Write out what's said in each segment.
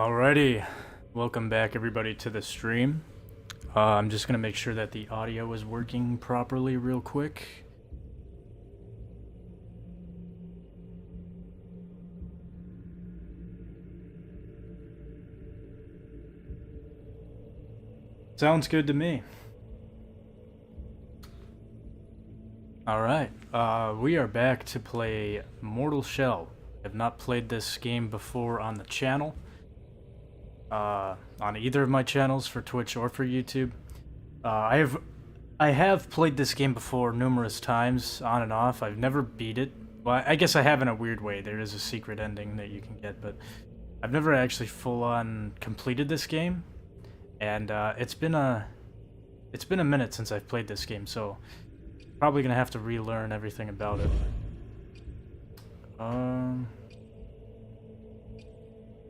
Alrighty, welcome back everybody to the stream. I'm just gonna make sure that the audio is working properly real quick. Sounds good to me. Alright, we are back to play Mortal Shell. I have not played this game before on the channel. On either of my channels, for Twitch or for YouTube. I have played this game before numerous times, on and off. I've never beat it. Well, I guess I have in a weird way. There is a secret ending that you can get, but I've never actually full-on completed this game. And it's been a minute since I've played this game, so probably gonna have to relearn everything about it.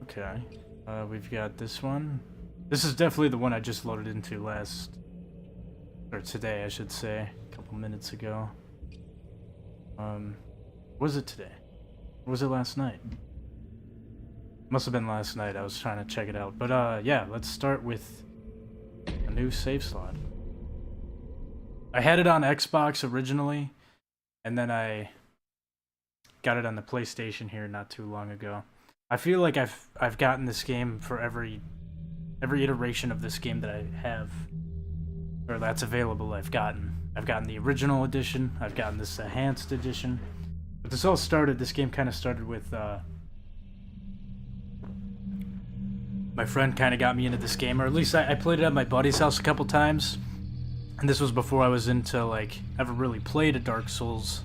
Okay. We've got this one. This is definitely the one I just loaded into or today, I should say, a couple minutes ago. Was it today? Or was it last night? Must have been last night. I was trying to check it out. But, yeah, let's start with a new save slot. I had it on Xbox originally, and then I got it on the PlayStation here not too long ago. I feel like I've gotten this game for every iteration of this game that I have, or that's available. I've gotten the original edition. I've gotten this enhanced edition. But this game kind of started with my friend kind of got me into this game, or at least I played it at my buddy's house a couple times. And this was before I was into ever really played a Dark Souls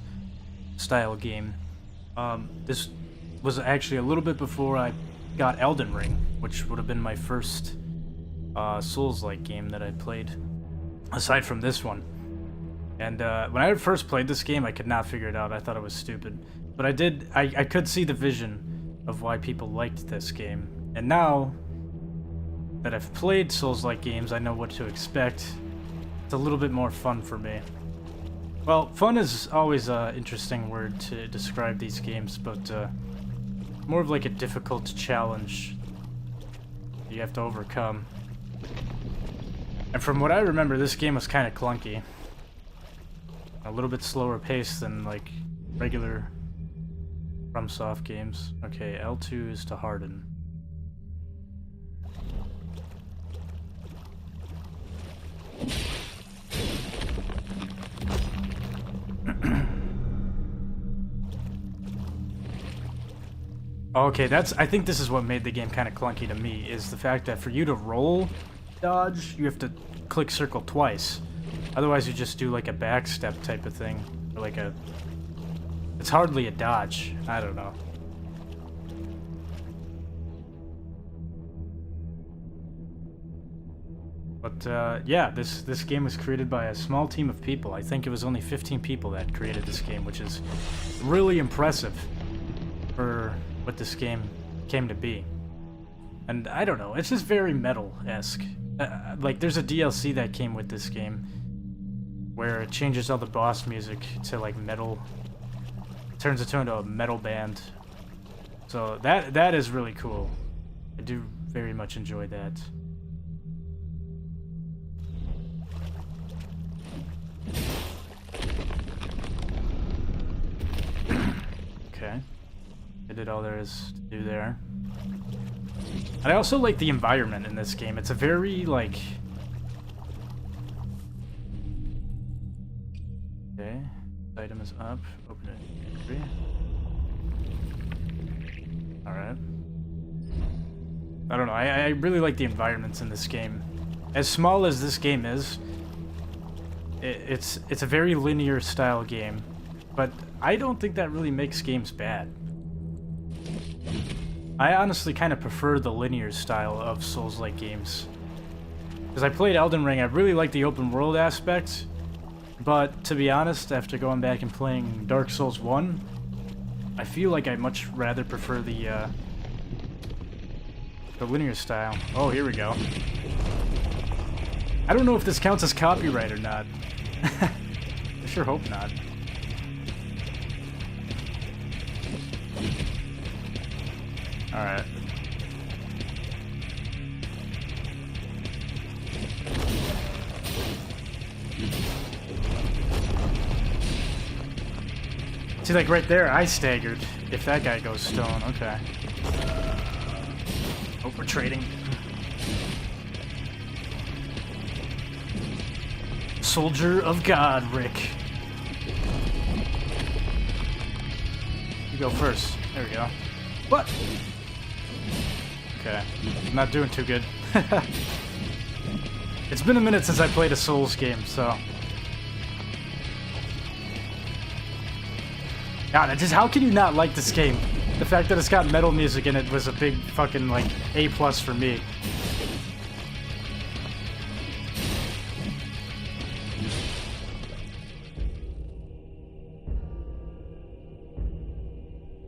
style game. This was actually a little bit before I got Elden Ring, which would have been my first Souls-like game that I played, aside from this one. And when I first played this game, I could not figure it out. I thought it was stupid. But I could see the vision of why people liked this game. And now that I've played Souls-like games, I know what to expect. It's a little bit more fun for me. Well, fun is always an interesting word to describe these games, but more of like a difficult challenge you have to overcome. And from what I remember, this game was kind of clunky. A little bit slower paced than like regular FromSoft games. Okay, L2 is to harden. Okay, I think this is what made the game kind of clunky to me, is the fact that for you to roll dodge, you have to click circle twice. Otherwise you just do like a backstep type of thing, or it's hardly a dodge. I don't know. But yeah, this game was created by a small team of people. I think it was only 15 people that created this game, which is really impressive for what this game came to be. And I don't know, it's just very metal-esque. Like, there's a DLC that came with this game where it changes all the boss music to like metal, turns it into a metal band. So that is really cool. I do very much enjoy that. Okay. I did all there is to do there. And I also like the environment in this game. It's a very, like... Okay. Item is up. Open it. Alright. I don't know. I really like the environments in this game. As small as this game is, it's a very linear style game. But I don't think that really makes games bad. I honestly kind of prefer the linear style of Souls-like games. Because I played Elden Ring, I really like the open world aspect, but to be honest, after going back and playing Dark Souls 1, I feel like I much rather prefer the linear style. Oh, here we go. I don't know if this counts as copyright or not. I sure hope not. Alright. See, like right there, I staggered. If that guy goes stone, okay. Oh, we're trading. Soldier of God, Rick. You go first. There we go. What? Okay. I'm not doing too good. It's been a minute since I played a Souls game, so... God, how can you not like this game? The fact that it's got metal music in it was a big fucking, like, A+ for me.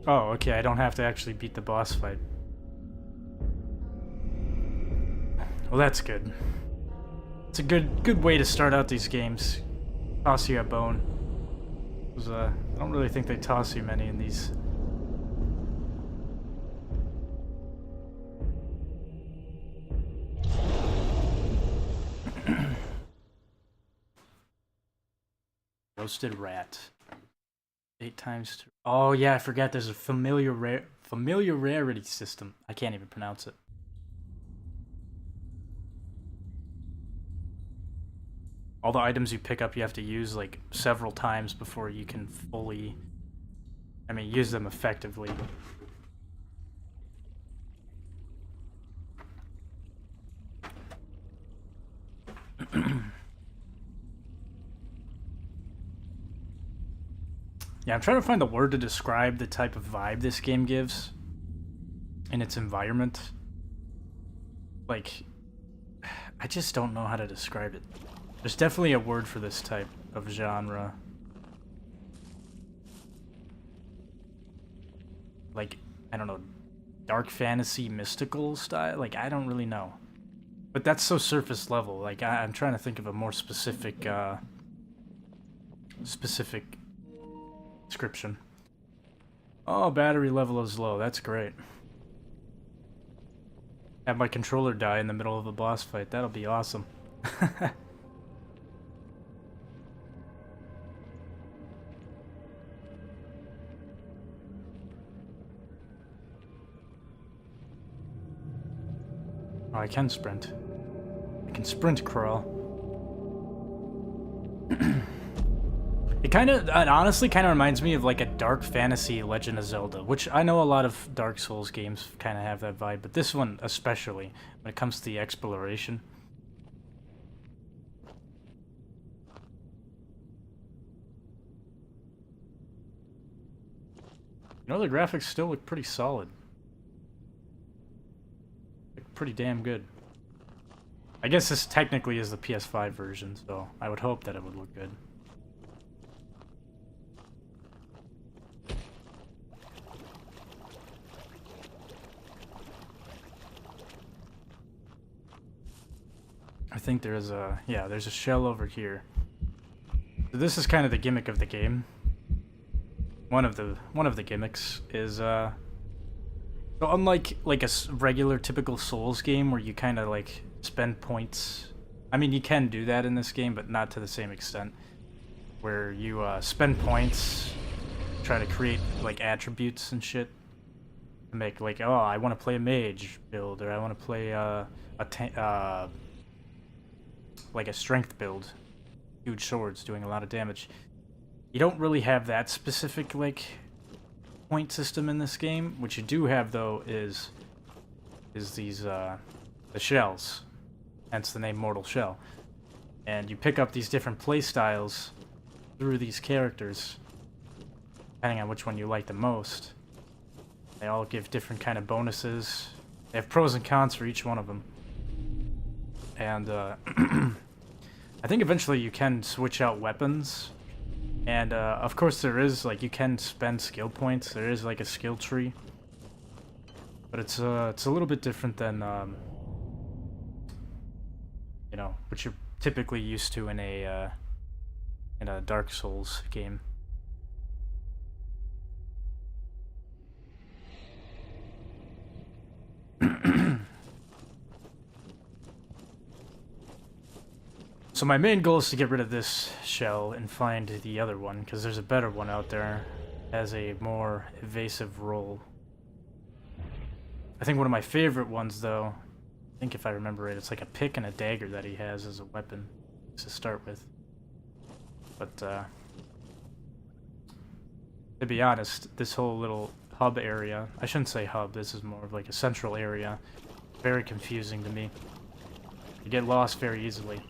Oh, okay, I don't have to actually beat the boss fight. Well, that's good. It's a good way to start out these games. Toss you a bone. I don't really think they toss you many in these. Roasted rat. 8 times. Oh yeah, I forgot. There's a familiarity system. I can't even pronounce it. All the items you pick up, you have to use like several times before you can fully, use them effectively. Yeah, I'm trying to find the word to describe the type of vibe this game gives in its environment. Like, I just don't know how to describe it. There's definitely a word for this type of genre. Like, I don't know, dark fantasy, mystical style? Like, I don't really know. But that's so surface level. Like, I'm trying to think of a more specific description. Oh, battery level is low. That's great. Have my controller die in the middle of a boss fight. That'll be awesome. Oh, I can sprint. I can sprint crawl. It honestly kind of reminds me of like a dark fantasy Legend of Zelda, which I know a lot of Dark Souls games kind of have that vibe, but this one especially, when it comes to the exploration. You know, the graphics still look pretty solid. Like, pretty damn good. I guess this technically is the PS5 version, so I would hope that it would look good. I think there's a shell over here. So this is kind of the gimmick of the game. One of the gimmicks is so unlike like a regular typical Souls game where you kind of like spend points. I mean, you can do that in this game, but not to the same extent. Where you spend points, try to create like attributes and shit. To make like, oh, I want to play a mage build, or I want to play like a strength build, huge swords doing a lot of damage. You don't really have that specific like point system in this game. What you do have though is these the shells, hence the name Mortal Shell. And you pick up these different play styles through these characters, depending on which one you like the most. They all give different kind of bonuses. They have pros and cons for each one of them. And I think eventually you can switch out weapons. And of course there is, like, you can spend skill points. There is like a skill tree. But it's a little bit different than you know, what you're typically used to in a Dark Souls game. So my main goal is to get rid of this shell and find the other one, because there's a better one out there. has a more evasive role. I think one of my favorite ones, though, I think if I remember it, it's like a pick and a dagger that he has as a weapon to start with. But, to be honest, this whole little hub area, I shouldn't say hub, this is more of like a central area, very confusing to me. You get lost very easily.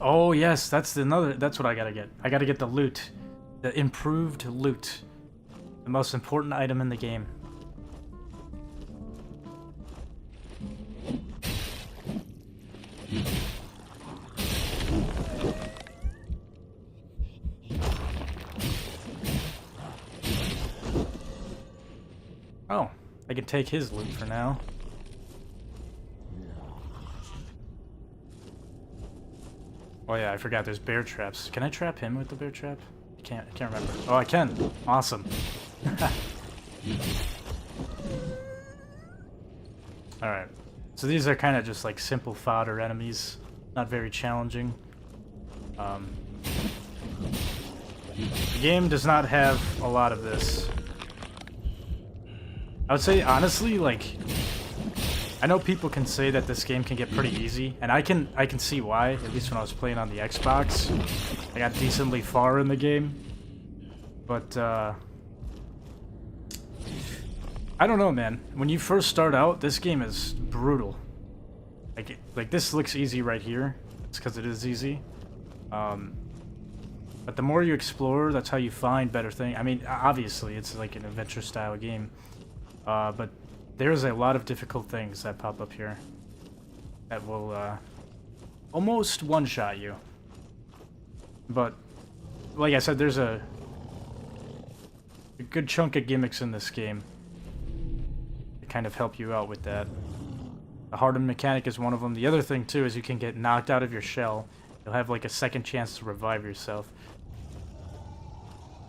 Oh yes, that's what I gotta get. I gotta get the loot. The improved loot. The most important item in the game. Oh, I can take his loot for now. Oh yeah, I forgot there's bear traps. Can I trap him with the bear trap? I can't remember. Oh, I can. Awesome. Alright. So these are kind of just like simple fodder enemies. Not very challenging. The game does not have a lot of this. I would say, honestly, like, I know people can say that this game can get pretty easy, and I can see why, at least when I was playing on the Xbox. I got decently far in the game. But, I don't know, man. When you first start out, this game is brutal. Like this looks easy right here. It's because it is easy. But the more you explore, that's how you find better things. I mean, obviously, it's like an adventure-style game. But there's a lot of difficult things that pop up here that will almost one-shot you. But, like I said, there's a good chunk of gimmicks in this game that kind of help you out with that. The hardened mechanic is one of them. The other thing, too, is you can get knocked out of your shell. You'll have, like, a second chance to revive yourself.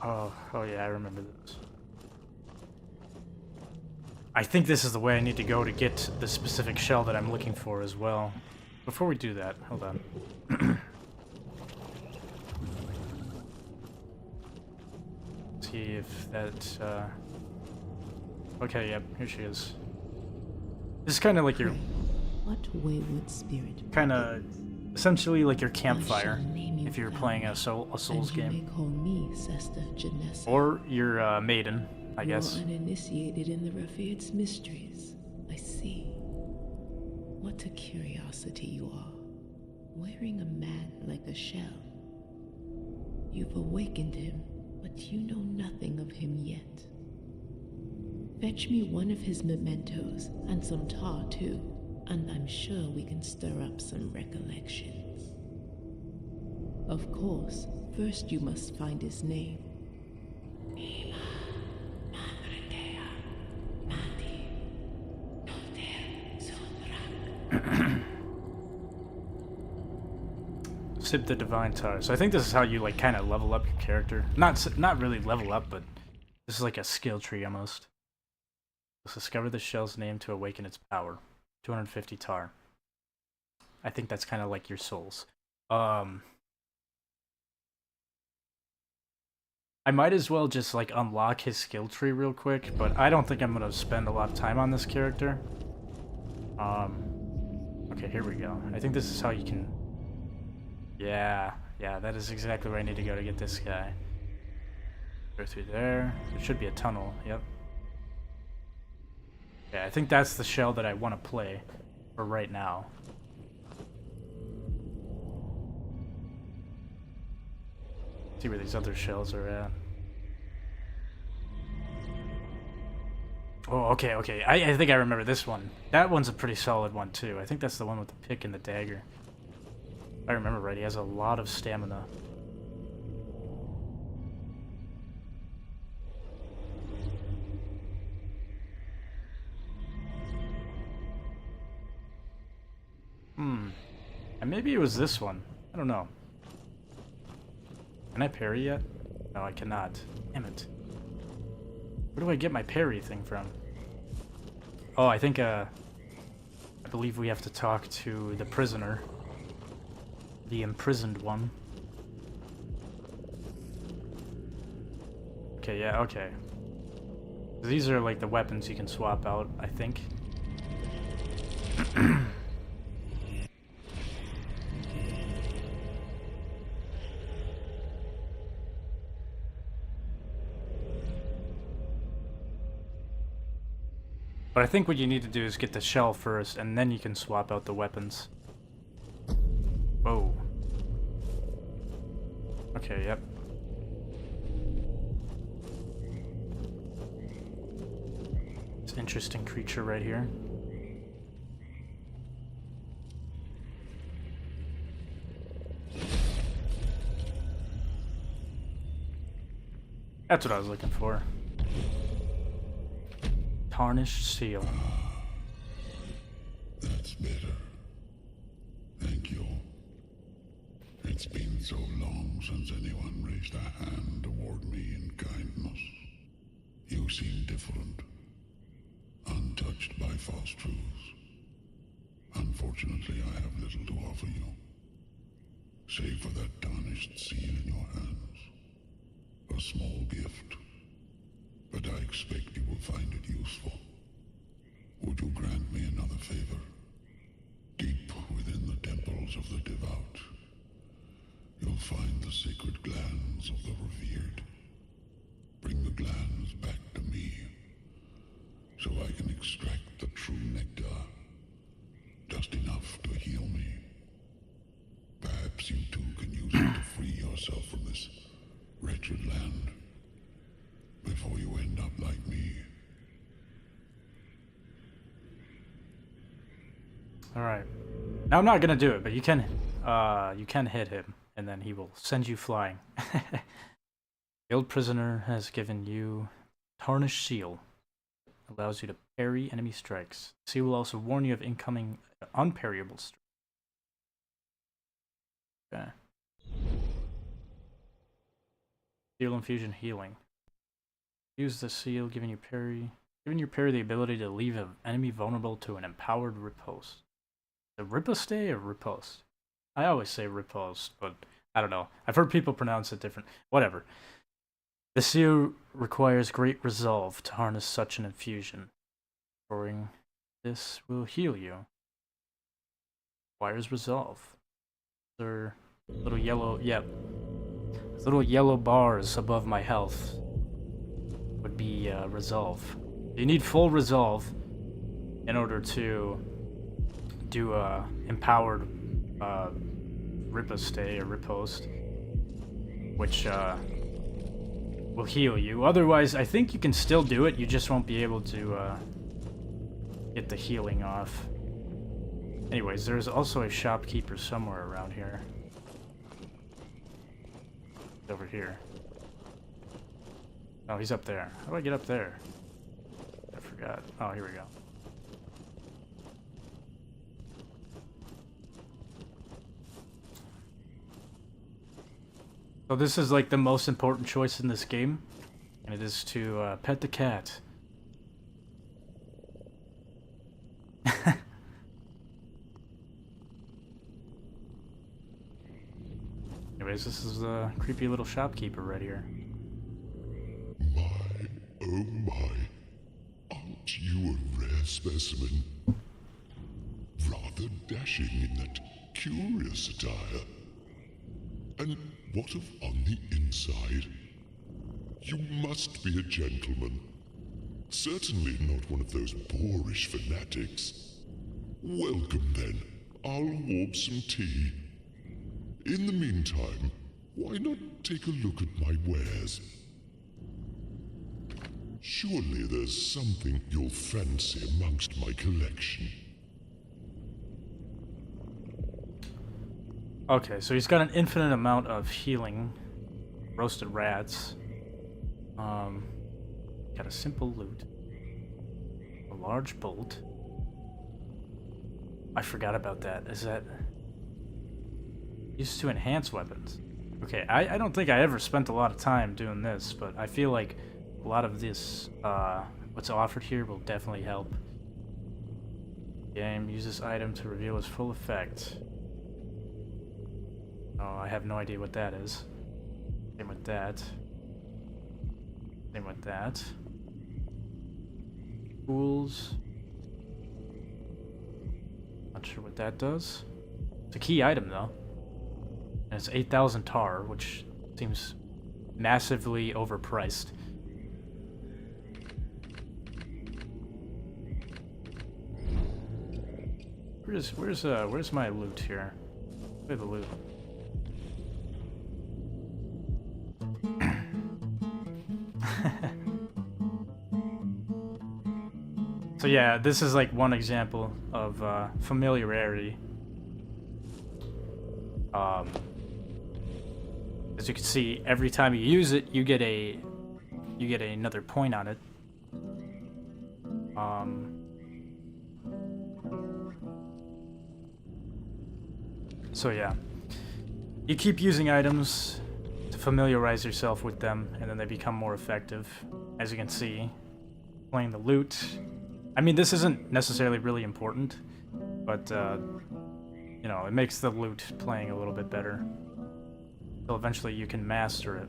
Oh yeah, I remember this. I think this is the way I need to go to get the specific shell that I'm looking for as well. Before we do that, hold on. See if that, okay, yep, here she is. This is kind of like your... What wayward spirit... Kind of, essentially like your campfire, if you're playing a Souls game. Or your maiden, I guess. You're uninitiated in the Rafiid's mysteries. I see. What a curiosity you are. Wearing a man like a shell. You've awakened him, but you know nothing of him yet. Fetch me one of his mementos, and some tar too, and I'm sure we can stir up some recollections. Of course, first you must find his name. Sip the divine tar. So I think this is how you like kind of level up your character. Not really level up, but this is like a skill tree almost. Let's discover the shell's name to awaken its power. 250 tar. I think that's kind of like your souls. I might as well just like unlock his skill tree real quick, but I don't think I'm gonna spend a lot of time on this character. Okay, here we go. I think this is how you can... Yeah, that is exactly where I need to go to get this guy. Go through there. There should be a tunnel, yep. Yeah, I think that's the shell that I want to play for right now. See where these other shells are at. Oh, okay. I think I remember this one. That one's a pretty solid one, too. I think that's the one with the pick and the dagger. If I remember right, he has a lot of stamina. And maybe it was this one. I don't know. Can I parry yet? No, I cannot. Damn it. Where do I get my parry thing from? Oh, I think, I believe we have to talk to the prisoner. The imprisoned one. Okay, yeah, okay. These are like the weapons you can swap out, I think. But I think what you need to do is get the shell first, and then you can swap out the weapons. Whoa. Okay, yep. It's an interesting creature right here. That's what I was looking for. Tarnished seal. That's better. Thank you. It's been so long since anyone raised a hand toward me in kindness. You seem different. Untouched by false truths. Unfortunately, I have little to offer you. Save for that tarnished seal in your hands. A small gift. But I expect you will find it useful. Would you grant me another favor? Deep within the temples of the devout, you'll find the sacred glands of the revered. Bring the glands back to me, so I can extract the true nectar, just enough to heal me. Perhaps you too can use it to free yourself from this wretched land, before you end up like me. Alright. Now I'm not gonna do it, but you can hit him, and then he will send you flying. The old prisoner has given you Tarnished Seal. Allows you to parry enemy strikes. The seal will also warn you of incoming unparryable strikes. Okay. Seal infusion healing. Use the seal, giving your parry the ability to leave an enemy vulnerable to an empowered riposte. The riposte or riposte? I always say riposte, but I don't know. I've heard people pronounce it different. Whatever. The seal requires great resolve to harness such an infusion. Pouring this will heal you. Requires resolve. There are little yellow, yep. Little yellow bars above my health would be resolve. You need full resolve in order to do empowered riposte or riposte, which will heal you. Otherwise, I think you can still do it. You just won't be able to get the healing off. Anyways, there's also a shopkeeper somewhere around here. Over here. Oh, he's up there. How do I get up there? I forgot. Oh, here we go. So this is like the most important choice in this game, and it is to pet the cat. Anyways, this is a creepy little shopkeeper right here. My, oh my, aren't you a rare specimen? Rather dashing in that curious attire. And what of on the inside? You must be a gentleman. Certainly not one of those boorish fanatics. Welcome then. I'll warm some tea. In the meantime, why not take a look at my wares? Surely there's something you'll fancy amongst my collection. Okay, so he's got an infinite amount of healing. Roasted rats. Got a simple loot. A large bolt. I forgot about that. Is that... used to enhance weapons. Okay, I don't think I ever spent a lot of time doing this, but I feel like a lot of this, what's offered here will definitely help. Game, use this item to reveal its full effect. Oh, I have no idea what that is. Same with that. Same with that. Tools. Not sure what that does. It's a key item, though. And it's 8,000 tar, which seems massively overpriced. Where's my loot here? Where's the loot? So yeah, this is like one example of familiarity. As you can see, every time you use it, you get another point on it. So yeah, you keep using items to familiarize yourself with them, and then they become more effective. As you can see, playing the loot. I mean, this isn't necessarily really important, but you know, it makes the loot playing a little bit better. So eventually you can master it.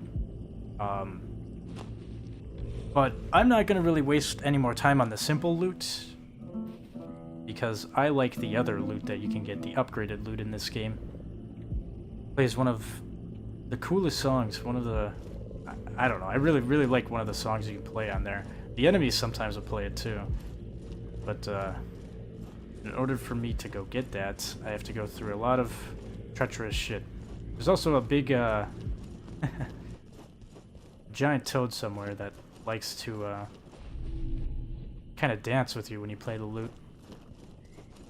But I'm not gonna really waste any more time on the simple loot, because I like the other loot that you can get, the upgraded loot in this game. Plays one of the coolest songs, one of the... I don't know, I really like one of the songs you can play on there. The enemies sometimes will play it too. But in order for me to go get that, I have to go through a lot of treacherous shit. There's also a big giant toad somewhere that likes to kind of dance with you when you play the loot.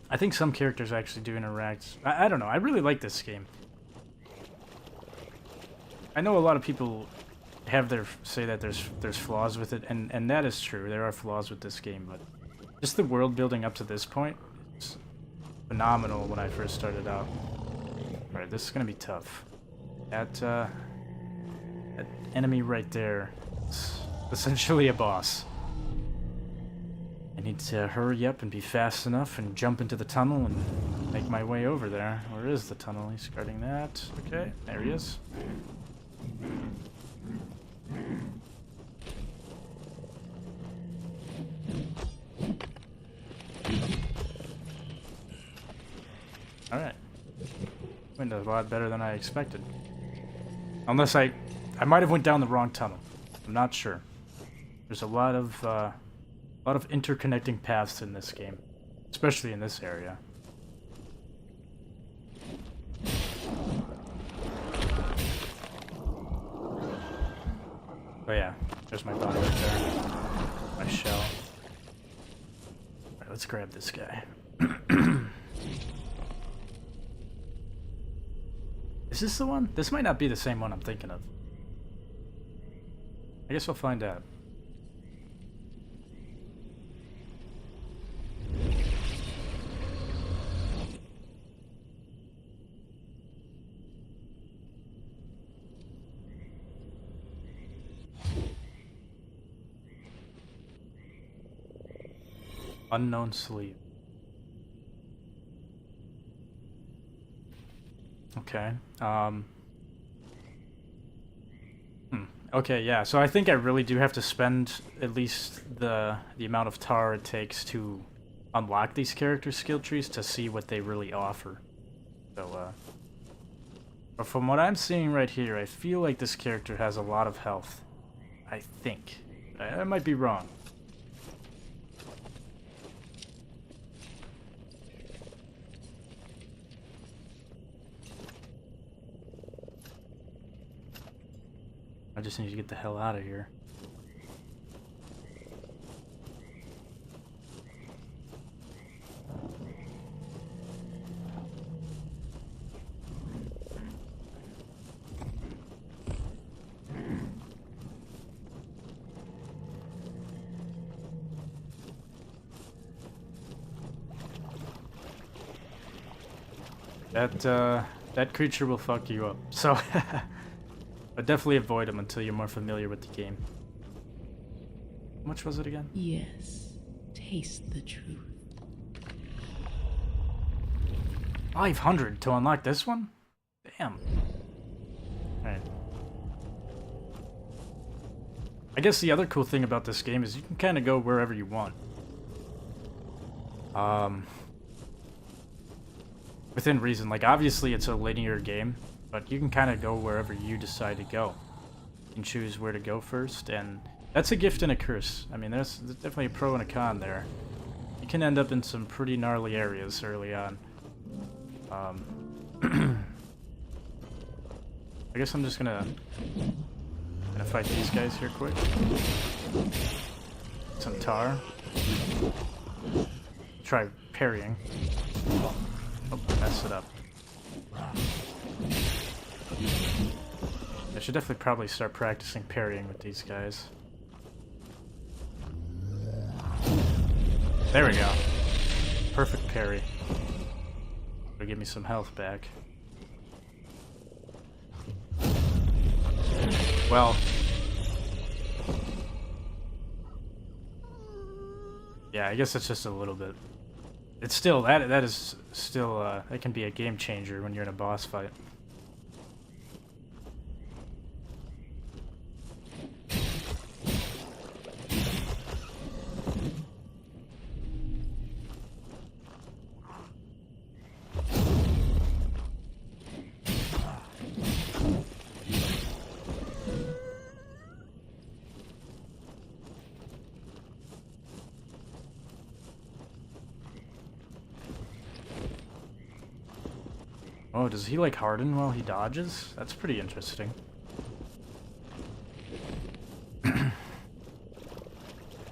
I think some characters actually do interact. I don't know. I really like this game. I know a lot of people say that there's flaws with it, and that is true. There are flaws with this game, but just the world building up to this point is phenomenal when I first started out. Alright, this is gonna be tough. That enemy right there is essentially a boss. I need to hurry up and be fast enough and jump into the tunnel and make my way over there. Where is the tunnel? He's guarding that. Okay, there he is. Alright. Went a lot better than I expected. Unless I might have went down the wrong tunnel. I'm not sure. There's a lot of interconnecting paths in this game, especially in this area. Oh yeah, there's my body right there. My shell. Alright, let's grab this guy. Is this the one? This might not be the same one I'm thinking of. I guess we'll find out. Unknown sleep. Okay. Okay, yeah. So I think I really do have to spend at least the amount of tar it takes to unlock these character skill trees to see what they really offer. So, but from what I'm seeing right here, I feel like this character has a lot of health. I think. I might be wrong. I just need to get the hell out of here. that creature will fuck you up. So, but definitely avoid them until you're more familiar with the game. How much was it again? Yes, taste the truth. 500 to unlock this one? Damn. Alright. I guess the other cool thing about this game is you can kind of go wherever you want. Within reason. Like, obviously it's a linear game, but you can kind of go wherever you decide to go. You can choose where to go first, and that's a gift and a curse. I mean, there's definitely a pro and a con there. You can end up in some pretty gnarly areas early on. I guess I'm just gonna fight these guys here quick. Some tar. Try parrying. Oh, mess it up. I should definitely probably start practicing parrying with these guys. There we go. Perfect parry. It'll give me some health back. Well. Yeah, I guess it's just a little bit. It's still, that is still, that can be a game changer when you're in a boss fight. Oh, does he like harden while he dodges? That's pretty interesting.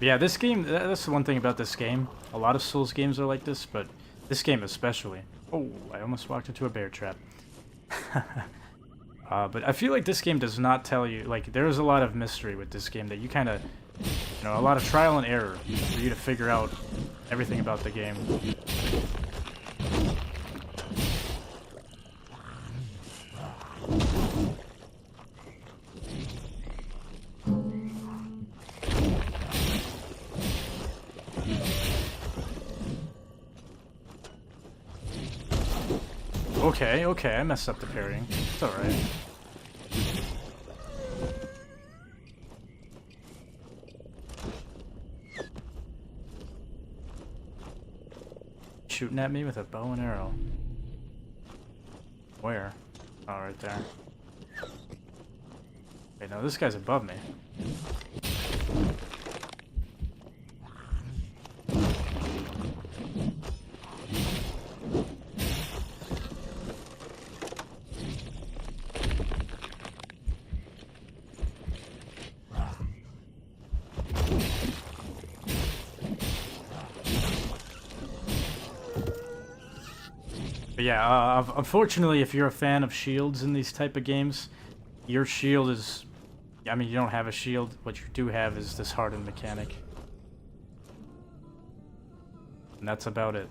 Yeah, this game, that's the one thing about this game. A lot of Souls games are like this, but this game especially. Oh, I almost walked into a bear trap. But I feel like this game does not tell you, like, there's a lot of mystery with this game that you kind of, you know, a lot of trial and error for you to figure out everything about the game. Okay, I messed up the parrying. It's alright. Shooting at me with a bow and arrow. Where? Oh, right there. Wait, no, this guy's above me. But yeah, unfortunately, if you're a fan of shields in these type of games, your shield is... I mean, you don't have a shield. What you do have is this hardened mechanic. And that's about it.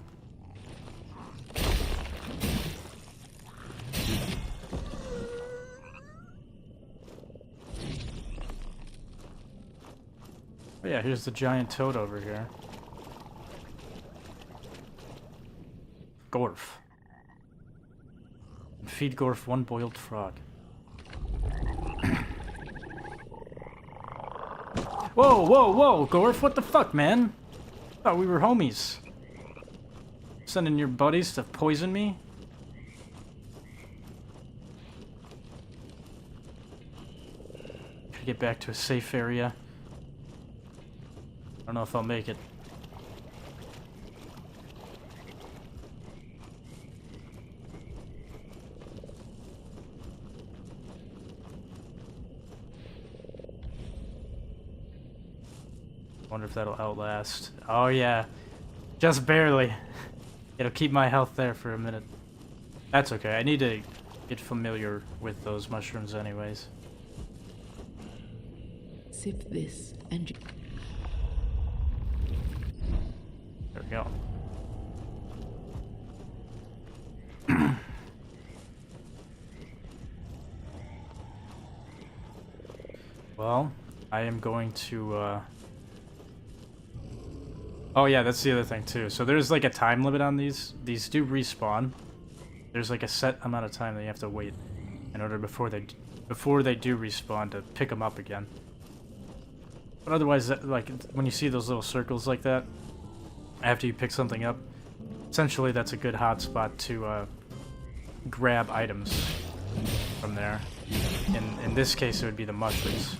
But yeah, here's the giant toad over here. Gorf. Feed Gorf one boiled frog. Whoa, whoa, whoa, Gorf, what the fuck, man? Thought we were homies. Sending your buddies to poison me? Gotta get back to a safe area. I don't know if I'll make it. Wonder if that'll outlast. Oh yeah, just barely. It'll keep my health there for a minute. That's okay, I need to get familiar with those mushrooms anyways. Sip this and... There we go. Well, I am going to, Oh yeah, that's the other thing too. So there's like a time limit on these. These do respawn. There's like a set amount of time that you have to wait in order before they do respawn to pick them up again. But otherwise, like when you see those little circles like that, after you pick something up, essentially that's a good hotspot to grab items from there. In this case, it would be the mushrooms.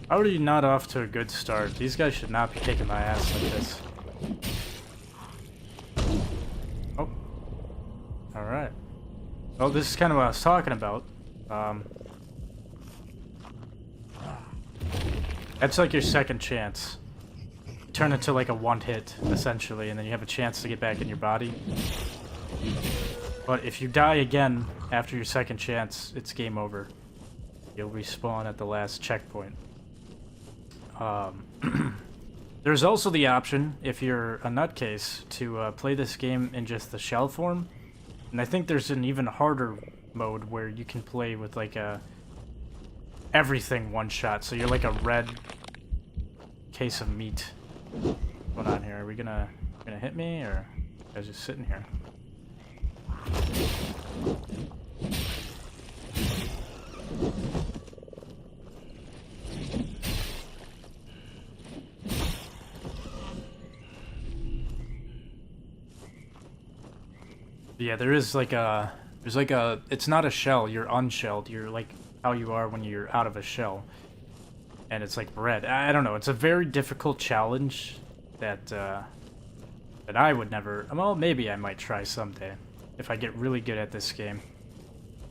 Already not off to a good start. These guys should not be kicking my ass like this. Oh. Alright. Well, this is kind of what I was talking about. That's like your second chance. Turn it to like a one-hit, essentially, and then you have a chance to get back in your body. But if you die again after your second chance, it's game over. You'll respawn at the last checkpoint. There's also the option, if you're a nutcase, to play this game in just the shell form. And I think there's an even harder mode where you can play with like a everything one-shot. So you're like a red case of meat. What's going on here? Are we gonna hit me, or are you guys just sitting here? Yeah, there's like a, it's not a shell, you're unshelled, you're like how you are when you're out of a shell. And it's like red. I don't know, it's a very difficult challenge that I would never, well, maybe I might try someday. If I get really good at this game,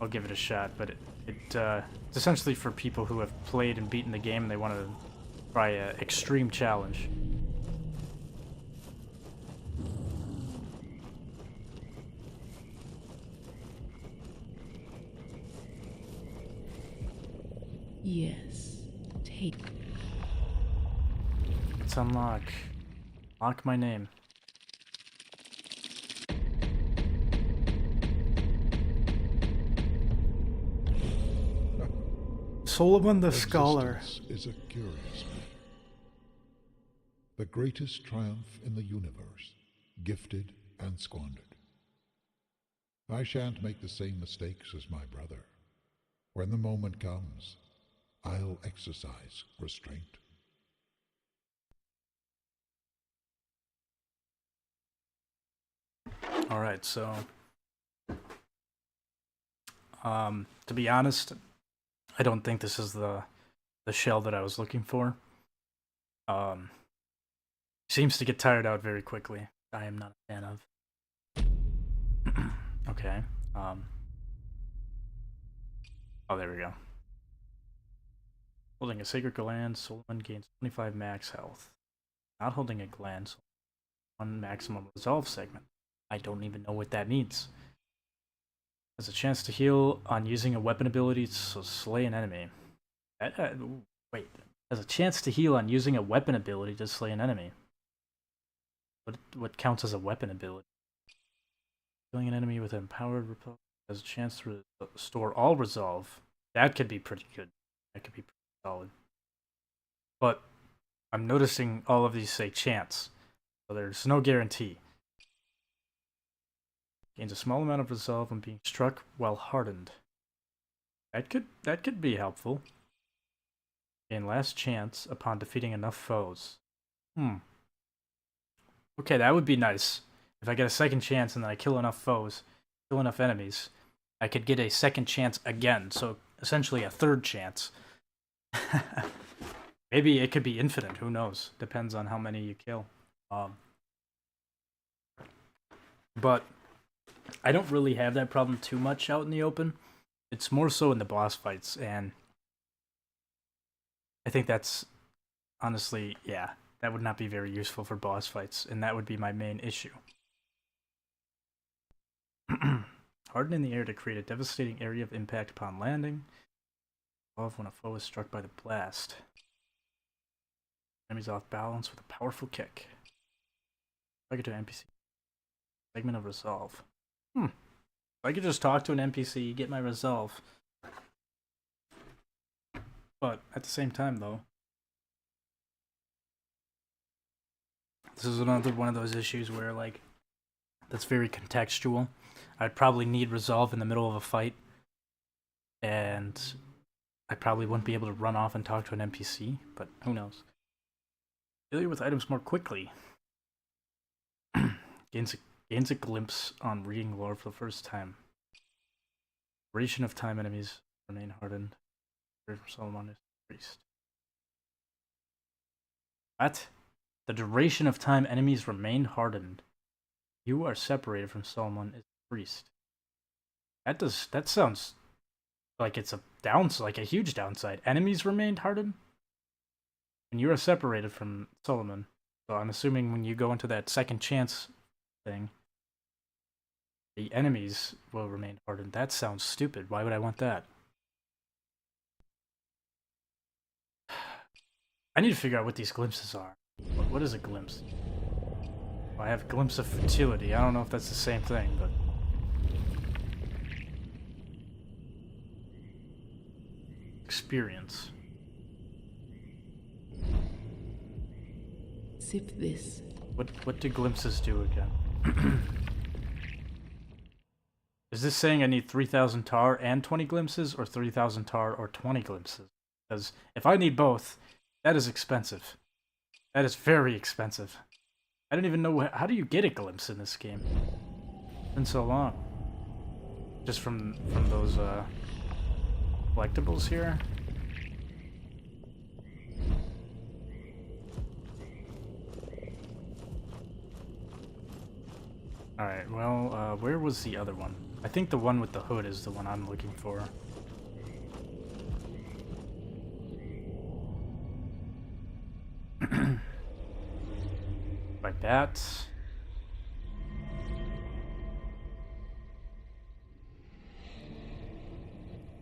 I'll give it a shot, but it's essentially for people who have played and beaten the game and they want to try an extreme challenge. Yes, take. Let's unlock. Lock my name. Solomon the Scholar. Existence is a curious matter. The greatest triumph in the universe, gifted and squandered. I shan't make the same mistakes as my brother. When the moment comes, I'll exercise restraint. Alright, so to be honest, I don't think this is the shell that I was looking for. Seems to get tired out very quickly. I am not a fan of. Okay. Oh, there we go. Holding a sacred gland, Solomon gains 25 max health. Not holding a gland, so 1 maximum resolve segment. I don't even know what that means. Has a chance to heal on using a weapon ability to slay an enemy. Wait. Has a chance to heal on using a weapon ability to slay an enemy. What counts as a weapon ability? Killing an enemy with an empowered repel has a chance to restore all resolve. That could be pretty good. That could be pretty solid. But I'm noticing all of these say chance. So there's no guarantee. Gains a small amount of resolve when being struck while hardened. That could be helpful. Gain last chance upon defeating enough foes. Okay, that would be nice. If I get a second chance and then I kill enough foes, kill enough enemies, I could get a second chance again. So essentially a third chance. Maybe it could be infinite, who knows? Depends on how many you kill. But I don't really have that problem too much out in the open. It's more so in the boss fights, and I think that's honestly, yeah, that would not be very useful for boss fights, and that would be my main issue. Harden in the air to create a devastating area of impact upon landing. Off when a foe is struck by the blast. Enemies off balance with a powerful kick. Target to an NPC. Segment of resolve. If I could just talk to an NPC, get my resolve. But at the same time, though, this is another one of those issues where, like, that's very contextual. I'd probably need resolve in the middle of a fight, and I probably wouldn't be able to run off and talk to an NPC, but who knows. Familiar with items more quickly. Gains a glimpse on reading lore for the first time. Duration of time enemies remain hardened. Solomon is priest. What? The duration of time enemies remain hardened. You are separated from Solomon is priest. That sounds like it's like a huge downside. Enemies remained hardened? And you are separated from Solomon. So I'm assuming when you go into that second chance thing, the enemies will remain hardened. That sounds stupid. Why would I want that? I need to figure out what these glimpses are. What is a glimpse? Well, I have a glimpse of futility. I don't know if that's the same thing, but... Experience. Sip this. What do glimpses do again? Is this saying I need 3,000 tar and 20 glimpses, or 3,000 tar or 20 glimpses? Because if I need both, that is expensive. That is very expensive. I don't even know how do you get a glimpse in this game? It's been so long. Just from those collectibles here. Alright, well, where was the other one? I think the one with the hood is the one I'm looking for. By bats.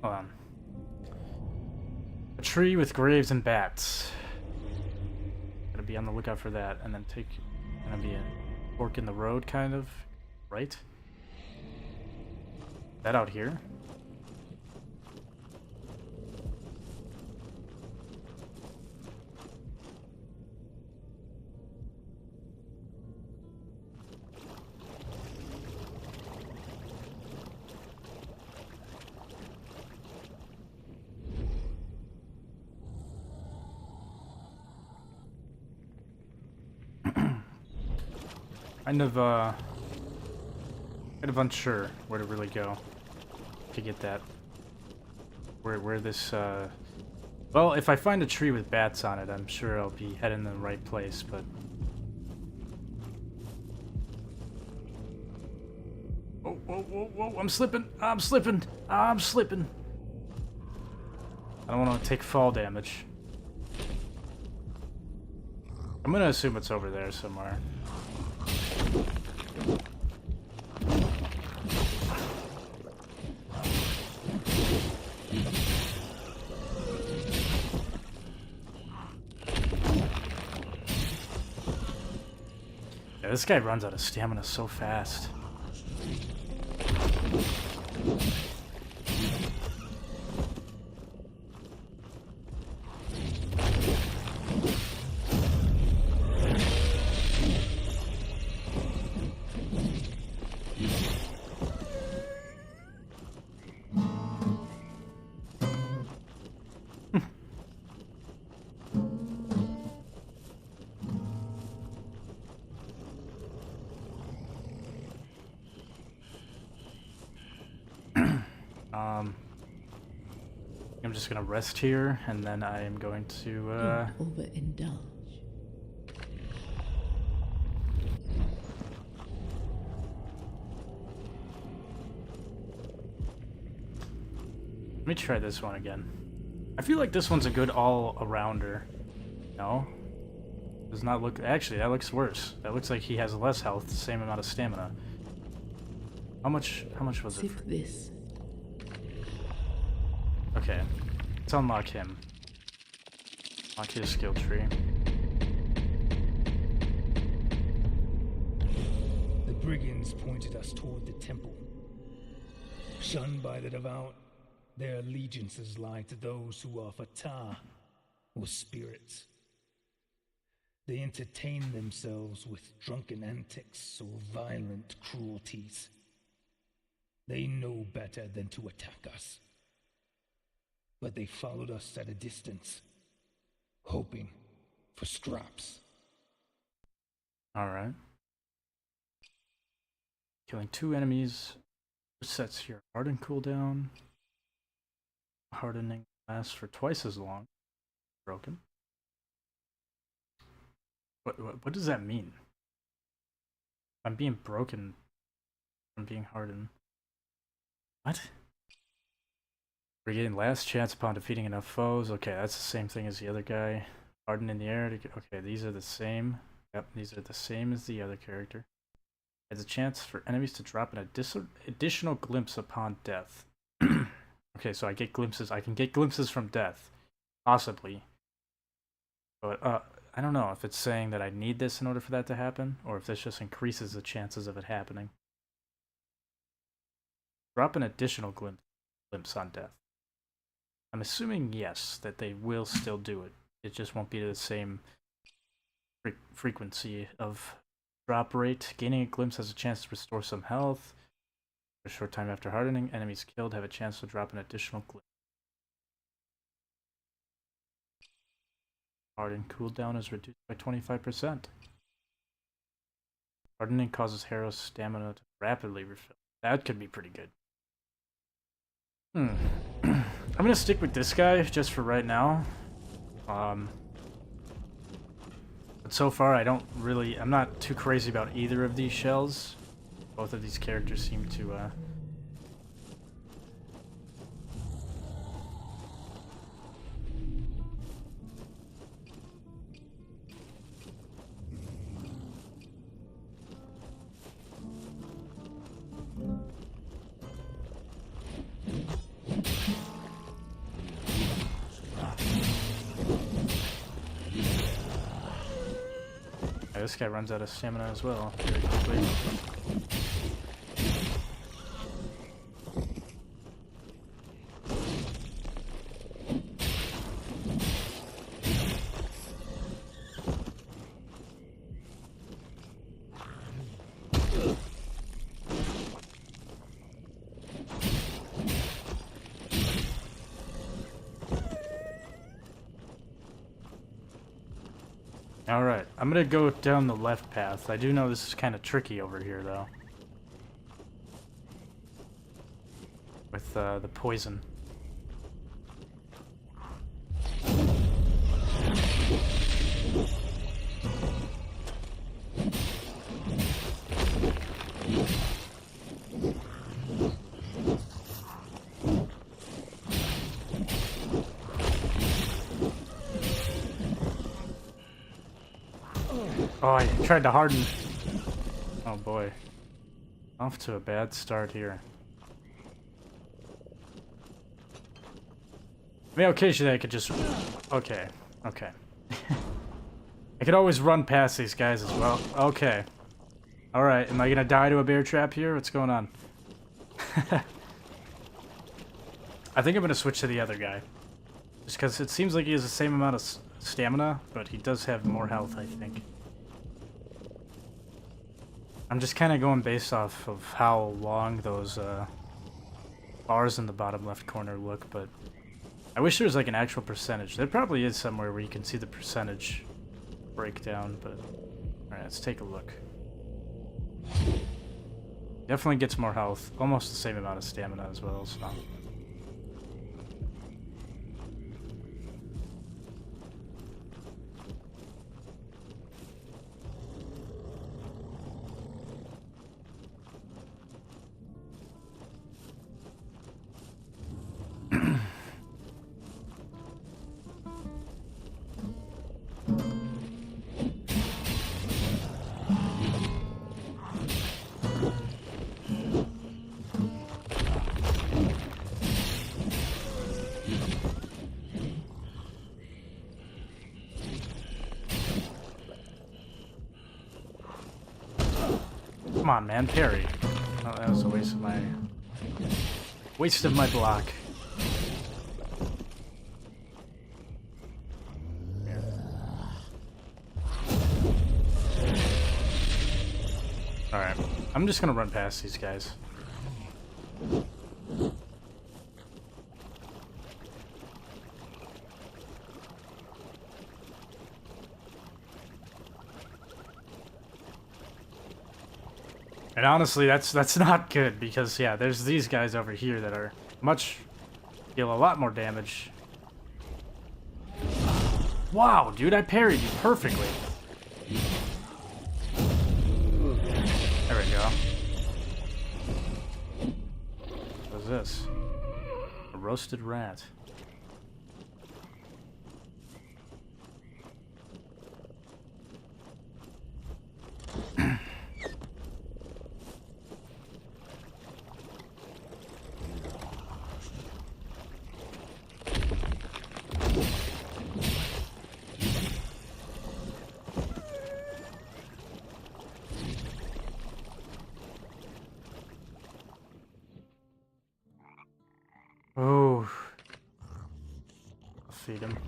Hold on. A tree with graves and bats. Gotta be on the lookout for that, and then gonna be a fork in the road, kind of, right? That out here? Kind of unsure where to really go to get that. Where this, well, if I find a tree with bats on it, I'm sure I'll be heading in the right place, but... Whoa, whoa, whoa, whoa, I'm slipping! I'm slipping! I'm slipping! I don't want to take fall damage. I'm gonna assume it's over there somewhere. Yeah, this guy runs out of stamina so fast. I'm just gonna rest here, and then I am going to, Don't overindulge. Let me try this one again. I feel like this one's a good all-arounder. No? Does not look... Actually, that looks worse. That looks like he has less health, the same amount of stamina. How much was it? Sip this. Okay. Let's unlock him. Unlock his skill tree. The brigands pointed us toward the temple. Shunned by the devout, their allegiances lie to those who are fatah, or spirits. They entertain themselves with drunken antics or violent cruelties. They know better than to attack us. But they followed us at a distance, hoping for scraps. Alright. Killing 2 enemies resets your harden cooldown. Hardening lasts for twice as long. Broken. What does that mean? I'm being broken. I'm being hardened. What? Regain last chance upon defeating enough foes. Okay, that's the same thing as the other guy. Harden in the air. Okay, these are the same. Yep, these are the same as the other character. Has a chance for enemies to drop an additional glimpse upon death. Okay, so I get glimpses. I can get glimpses from death. Possibly. But, I don't know if it's saying that I need this in order for that to happen, or if this just increases the chances of it happening. Drop an additional glimpse on death. I'm assuming yes, that they will still do it. It just won't be the same frequency of drop rate. Gaining a glimpse has a chance to restore some health. For a short time after hardening, enemies killed have a chance to drop an additional glimpse. Harden cooldown is reduced by 25%. Hardening causes Harrow's stamina to rapidly refill. That could be pretty good. I'm gonna stick with this guy just for right now. But so far I'm not too crazy about either of these shells. Both of these characters seem to this guy runs out of stamina as well very quickly. Alright, I'm gonna go down the left path. I do know this is kind of tricky over here, though. With the poison. Oh, I tried to harden. Oh boy. Off to a bad start here. I mean, occasionally I could just... Okay. Okay. I could always run past these guys as well. Okay. Alright, am I gonna die to a bear trap here? What's going on? I think I'm gonna switch to the other guy. Just because it seems like he has the same amount of stamina, but he does have more health, I think. I'm just kind of going based off of how long those bars in the bottom left corner look, but I wish there was like an actual percentage. There probably is somewhere where you can see the percentage breakdown, but alright, let's take a look. Definitely gets more health, almost the same amount of stamina as well, so... Come on, man, parry. Oh, that was a waste of my block. Alright, I'm just gonna run past these guys. And honestly, that's not good because yeah, there's these guys over here that are deal a lot more damage. Wow, dude, I parried you perfectly. There we go. What's this? A roasted rat. Oh, I'll feed him.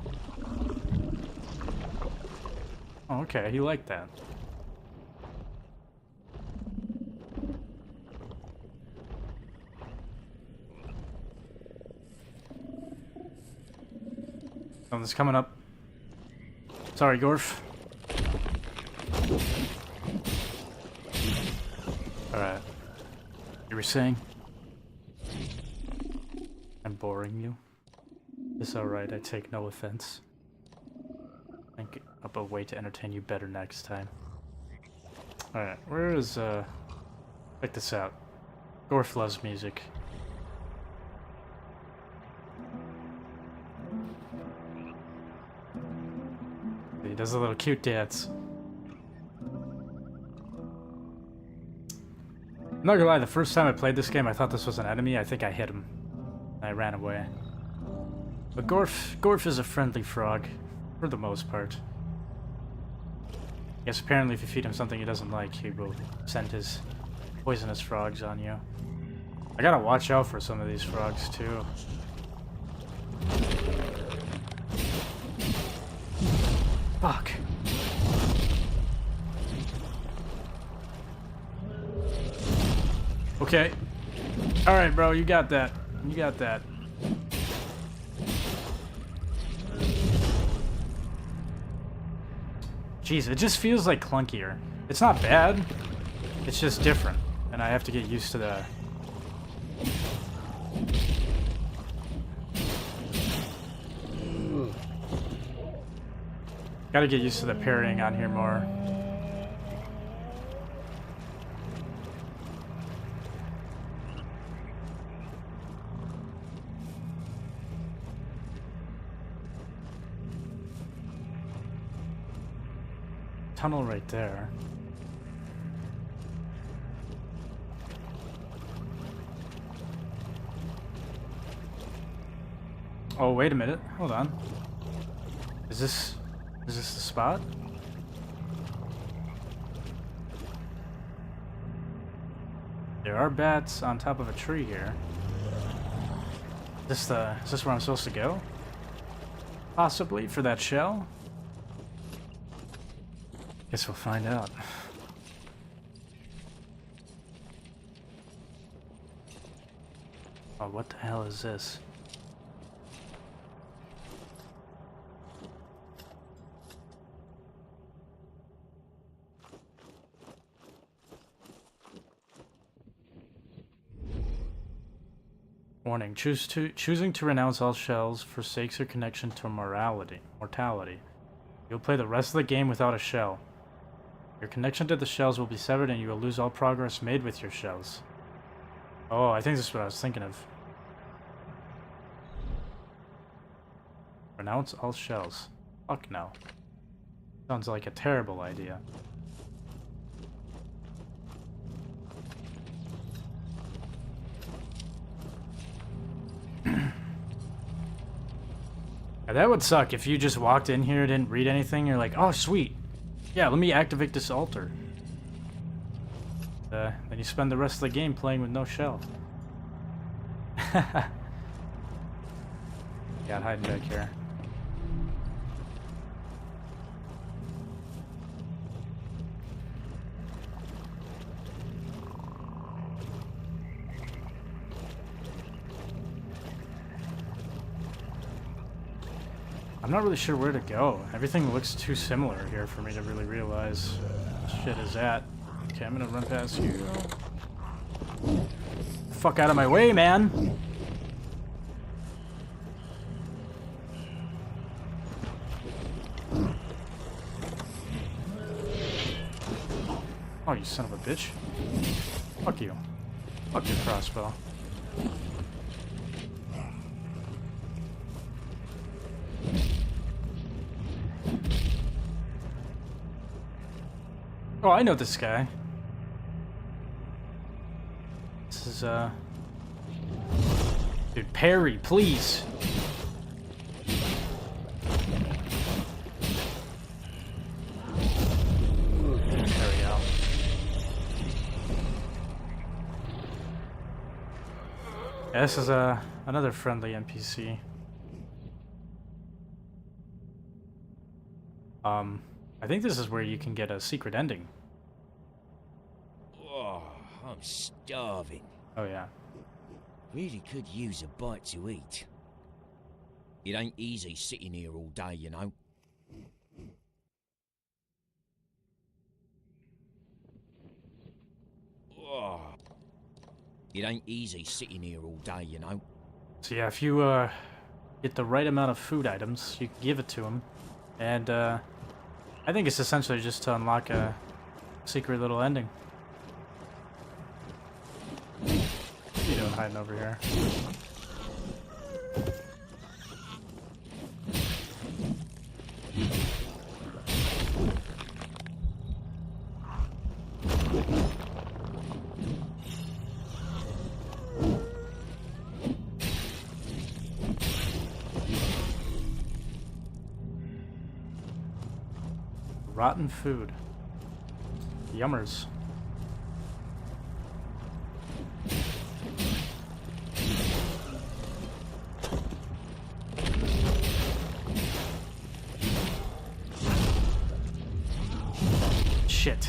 Oh, okay, he liked that. Something's coming up. Sorry, Gorf. Alright. You were saying? I'm boring you? It's alright, I take no offense. Think up a way to entertain you better next time. Alright, where is, check this out. Gorf loves music. He does a little cute dance. I'm not gonna lie, the first time I played this game I thought this was an enemy. I think I hit him. I ran away. But Gorf is a friendly frog, for the most part. Yes, apparently if you feed him something he doesn't like, he will send his poisonous frogs on you. I gotta watch out for some of these frogs, too. Fuck. Okay. Alright, bro, you got that. You got that. Jeez, it just feels like clunkier. It's not bad, it's just different. And I have to get used to the... Gotta get used to the parrying on here more. Tunnel right there. Oh, wait a minute. Hold on. Is this the spot? There are bats on top of a tree here. Is this where I'm supposed to go? Possibly for that shell? Guess we'll find out. Oh, what the hell is this? Warning, choosing to renounce all shells forsakes your connection to mortality. You'll play the rest of the game without a shell. Your connection to the shells will be severed and you will lose all progress made with your shells. Oh, I think this is what I was thinking of. Renounce all shells. Fuck no. Sounds like a terrible idea. Now, that would suck if you just walked in here, didn't read anything, you're like, oh sweet. Yeah, let me activate this altar. Then you spend the rest of the game playing with no shell. Got hiding back here. I'm not really sure where to go. Everything looks too similar here for me to really realize what shit is at. Okay, I'm gonna run past you. Fuck out of my way, man! Oh, you son of a bitch. Fuck you. Fuck your crossbow. Oh, I know this guy. This is, dude, parry, please! There we go. Yeah, this is, another friendly NPC. I think this is where you can get a secret ending. Oh, I'm starving. Oh, yeah. Really could use a bite to eat. It ain't easy sitting here all day, you know. Oh. It ain't easy sitting here all day, you know. So yeah, if you, get the right amount of food items, you can give it to him. And, I think it's essentially just to unlock a secret little ending. What are you doing hiding over here? Rotten food. Yummers. Shit.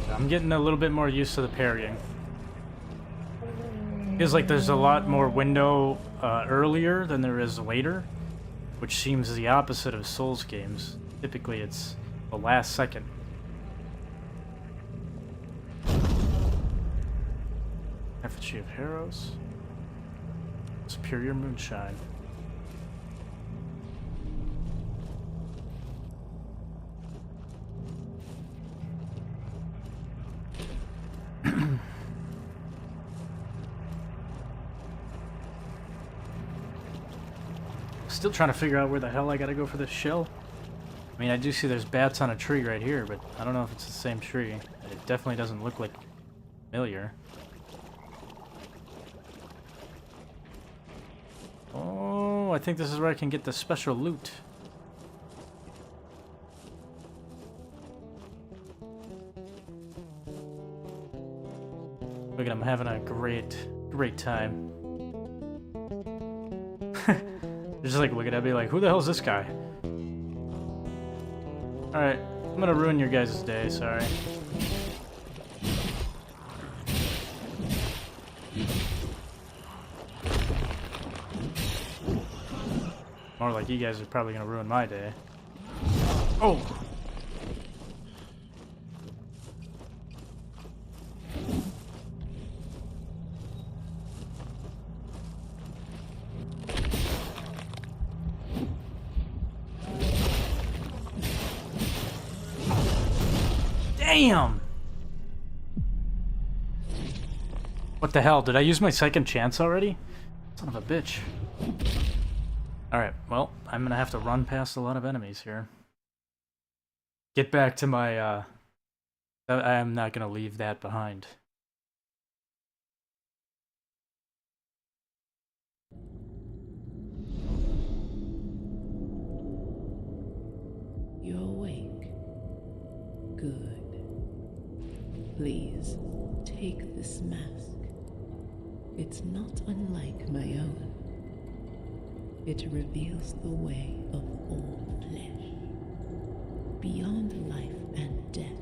I'm getting a little bit more used to the parrying. Feels like there's a lot more window earlier than there is later, which seems the opposite of Souls games. Typically it's the last second. Effigy of Harrows. Superior Moonshine. Still trying to figure out where the hell I gotta go for this shell. I mean, I do see there's bats on a tree right here, but I don't know if it's the same tree. It definitely doesn't look like familiar. Oh, I think this is where I can get the special loot. Look at him having a great time. Just like looking at me like, who the hell's this guy? Alright, I'm gonna ruin your guys' day, sorry. More like you guys are probably gonna ruin my day. Oh! Damn! What the hell? Did I use my second chance already? Son of a bitch. Alright, well, I'm gonna have to run past a lot of enemies here. Get back to my, I am not gonna leave that behind. You're awake. Good. Please, take this mask. It's not unlike my own. It reveals the way of all flesh. Beyond life and death,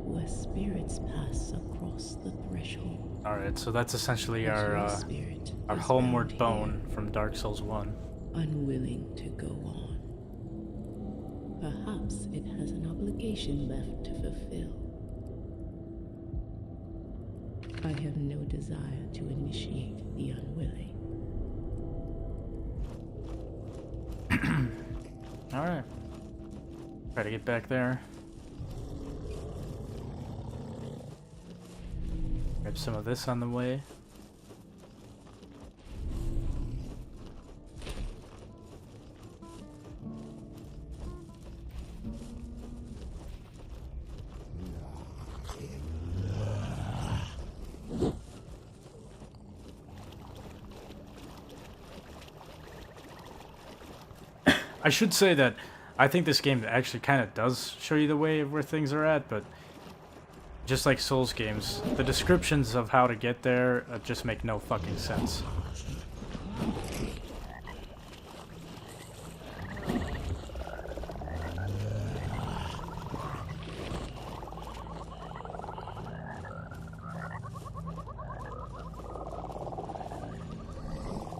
where spirits pass across the threshold. Alright, so that's essentially But our your spirit is homeward found bone here, from Dark Souls 1. unwilling to go on. Perhaps it has an obligation left to fulfill. I have no desire to initiate the unwilling. Alright. Try to get back there. Grab some of this on the way. I should say that I think this game actually kind of does show you the way of where things are at, but just like Souls games, the descriptions of how to get there just make no fucking sense.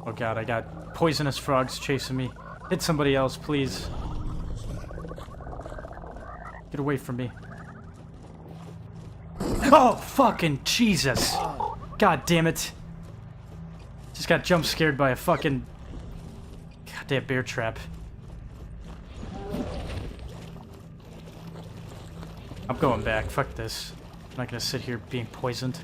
Oh god, I got poisonous frogs chasing me. Hit somebody else, please. Get away from me. Oh, fucking Jesus. God damn it. Just got jump scared by a fucking goddamn bear trap. I'm going back. Fuck this. I'm not gonna sit here being poisoned.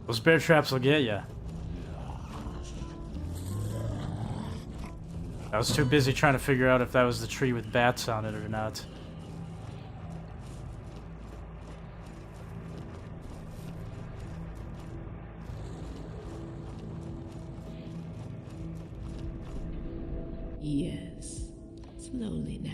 Those bear traps will get ya. I was too busy trying to figure out if that was the tree with bats on it or not. Yes, slowly now.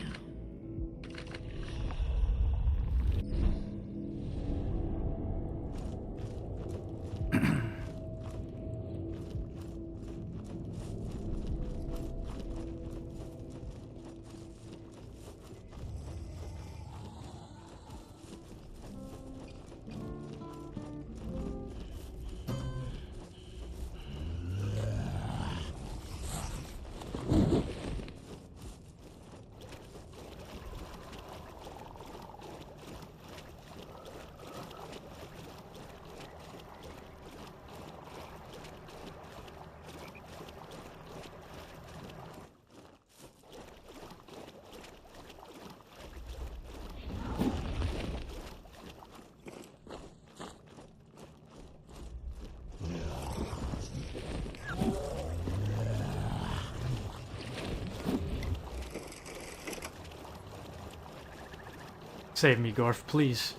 Save me, Gorf, please.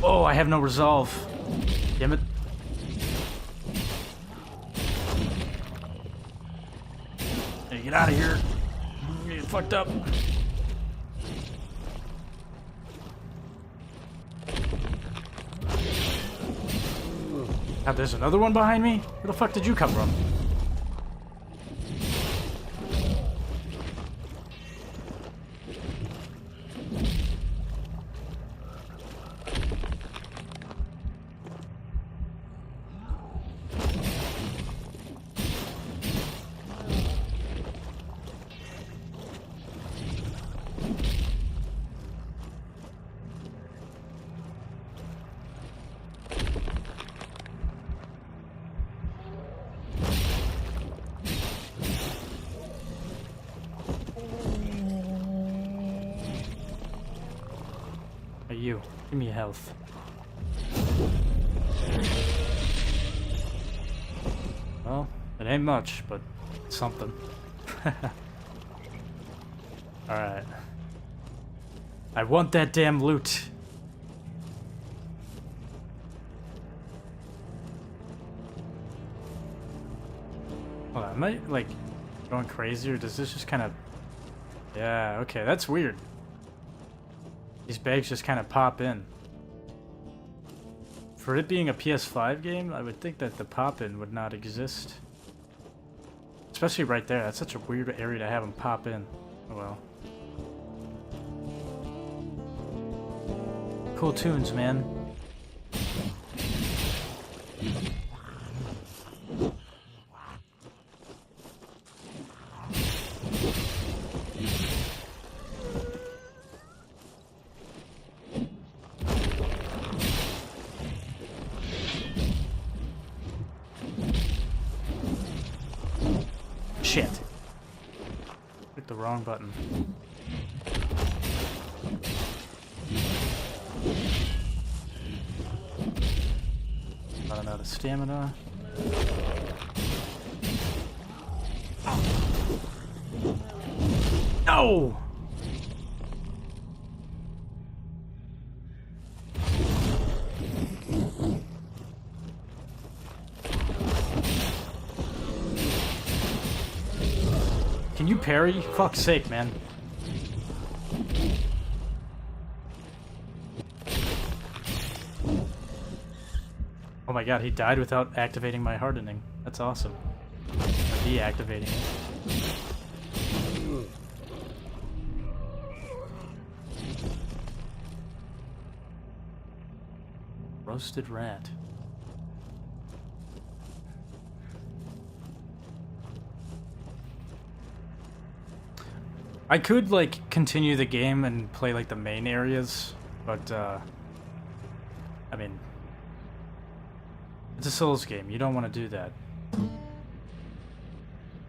Oh, I have no resolve. Damn it. Hey, get out of here. I'm getting fucked up. God, there's another one behind me? Where the fuck did you come from? Hey, you. Give me health. Well, it ain't much, but something. Alright. I want that damn loot. Hold on, am I, like, going crazy, or does this just kind of... Yeah, okay, that's weird. These bags just kind of pop in. For it being a PS5 game, I would think that the pop-in would not exist. Especially right there, that's such a weird area to have them pop in. Oh well. Cool tunes, man. Shit. Clicked the wrong button. Running out of stamina. No! Can you parry? Fuck's sake, man. Oh my god, he died without activating my hardening. That's awesome. Or deactivating it. Roasted rat. I could, like, continue the game and play, like, the main areas, but, I mean, it's a Souls game. You don't want to do that.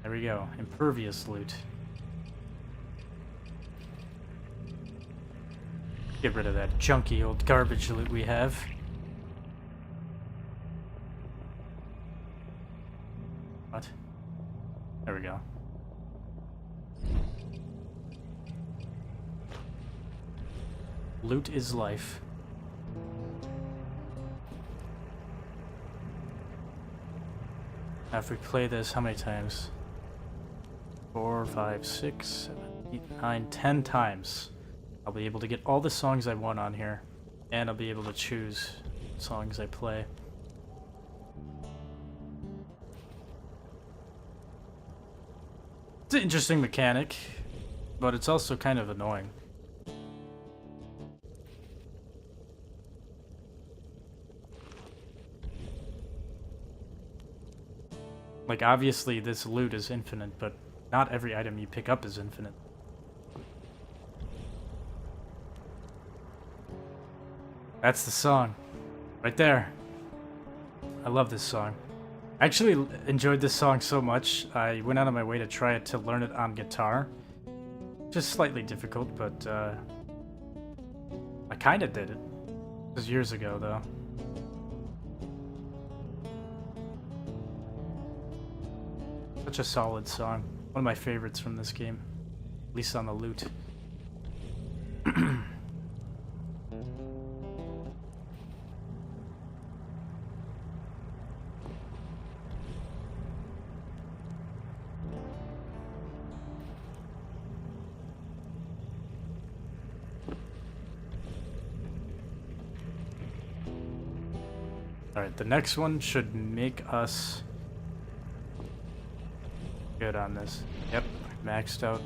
There we go. Impervious loot. Get rid of that junky old garbage loot we have. What? There we go. Loot is life. Now if we play this, how many times? 4, 5, 6, 7, 8, 9, 10 times. I'll be able to get all the songs I want on here. And I'll be able to choose songs I play. It's an interesting mechanic, but it's also kind of annoying. Like, obviously this loot is infinite, but not every item you pick up is infinite. That's the song. Right there. I love this song. I actually enjoyed this song so much, I went out of my way to try it to learn it on guitar. Just slightly difficult, but I kinda did it. It was years ago, though. Such a solid song. One of my favorites from this game. At least on the loot. Alright, the next one should make us good on this. Yep, maxed out.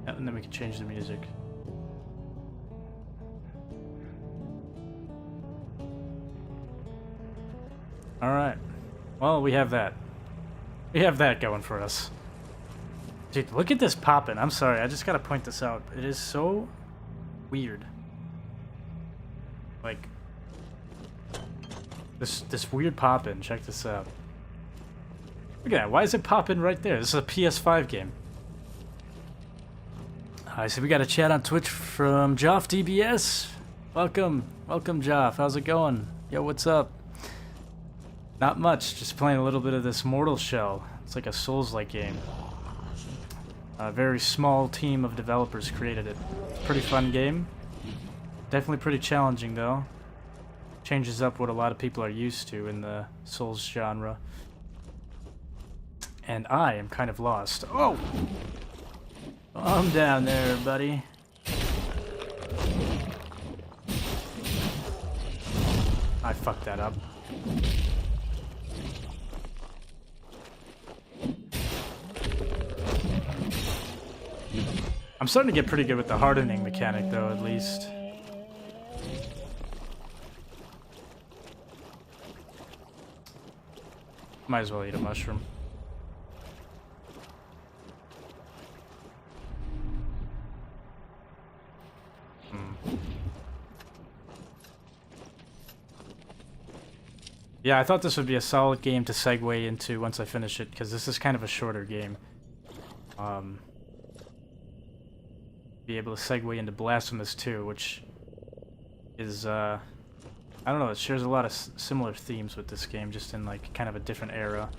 Yep, and then we can change the music. Alright. Well, we have that. We have that going for us. Dude, look at this poppin'. I'm sorry, I just gotta point this out. It is so weird. Like, this weird pop-in. Check this out. Look at that. Why is it popping right there? This is a PS5 game. I see we got a chat on Twitch from Joff DBS. Welcome, welcome Joff. How's it going? Yo, what's up? Not much, just playing a little bit of this Mortal Shell. It's like a Souls-like game. A very small team of developers created it. Pretty fun game. Definitely pretty challenging though. Changes up what a lot of people are used to in the Souls genre. And I am kind of lost. Oh! I'm down there, buddy. I fucked that up. I'm starting to get pretty good with the hardening mechanic though, at least. Might as well eat a mushroom. Yeah, I thought this would be a solid game to segue into once I finish it, because this is kind of a shorter game. Be able to segue into Blasphemous 2, which is, I don't know, it shares a lot of similar themes with this game, just in, like, kind of a different era.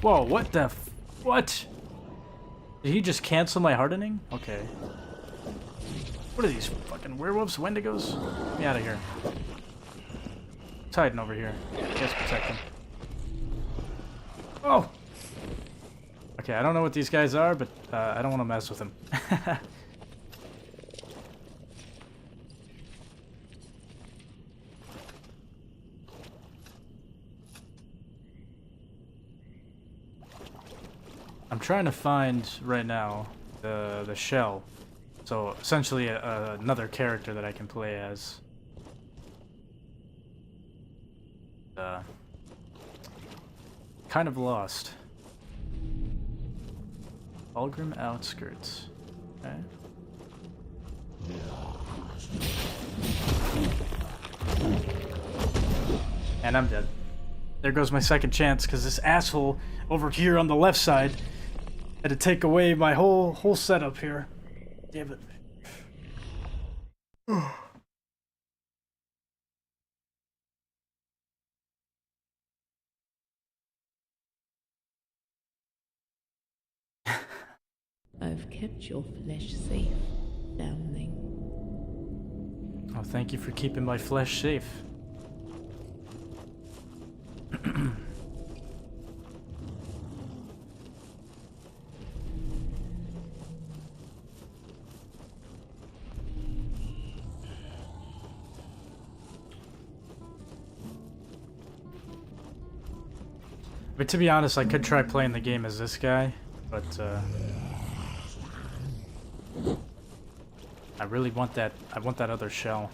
Whoa, what the what? Did he just cancel my hardening? Okay. What are these, fucking werewolves, wendigos? Get me out of here. It's hiding over here. Let's protect him. Oh! Okay, I don't know what these guys are, but I don't want to mess with them. I'm trying to find right now the shell. So essentially another character that I can play as. Kind of lost. Algrim outskirts. Okay. And I'm dead. There goes my second chance, because this asshole over here on the left side had to take away my whole setup here. Damn it. I've kept your flesh safe, foundling. Oh, thank you for keeping my flesh safe. But to be honest, I could try playing the game as this guy, but I really want that. I want that other shell.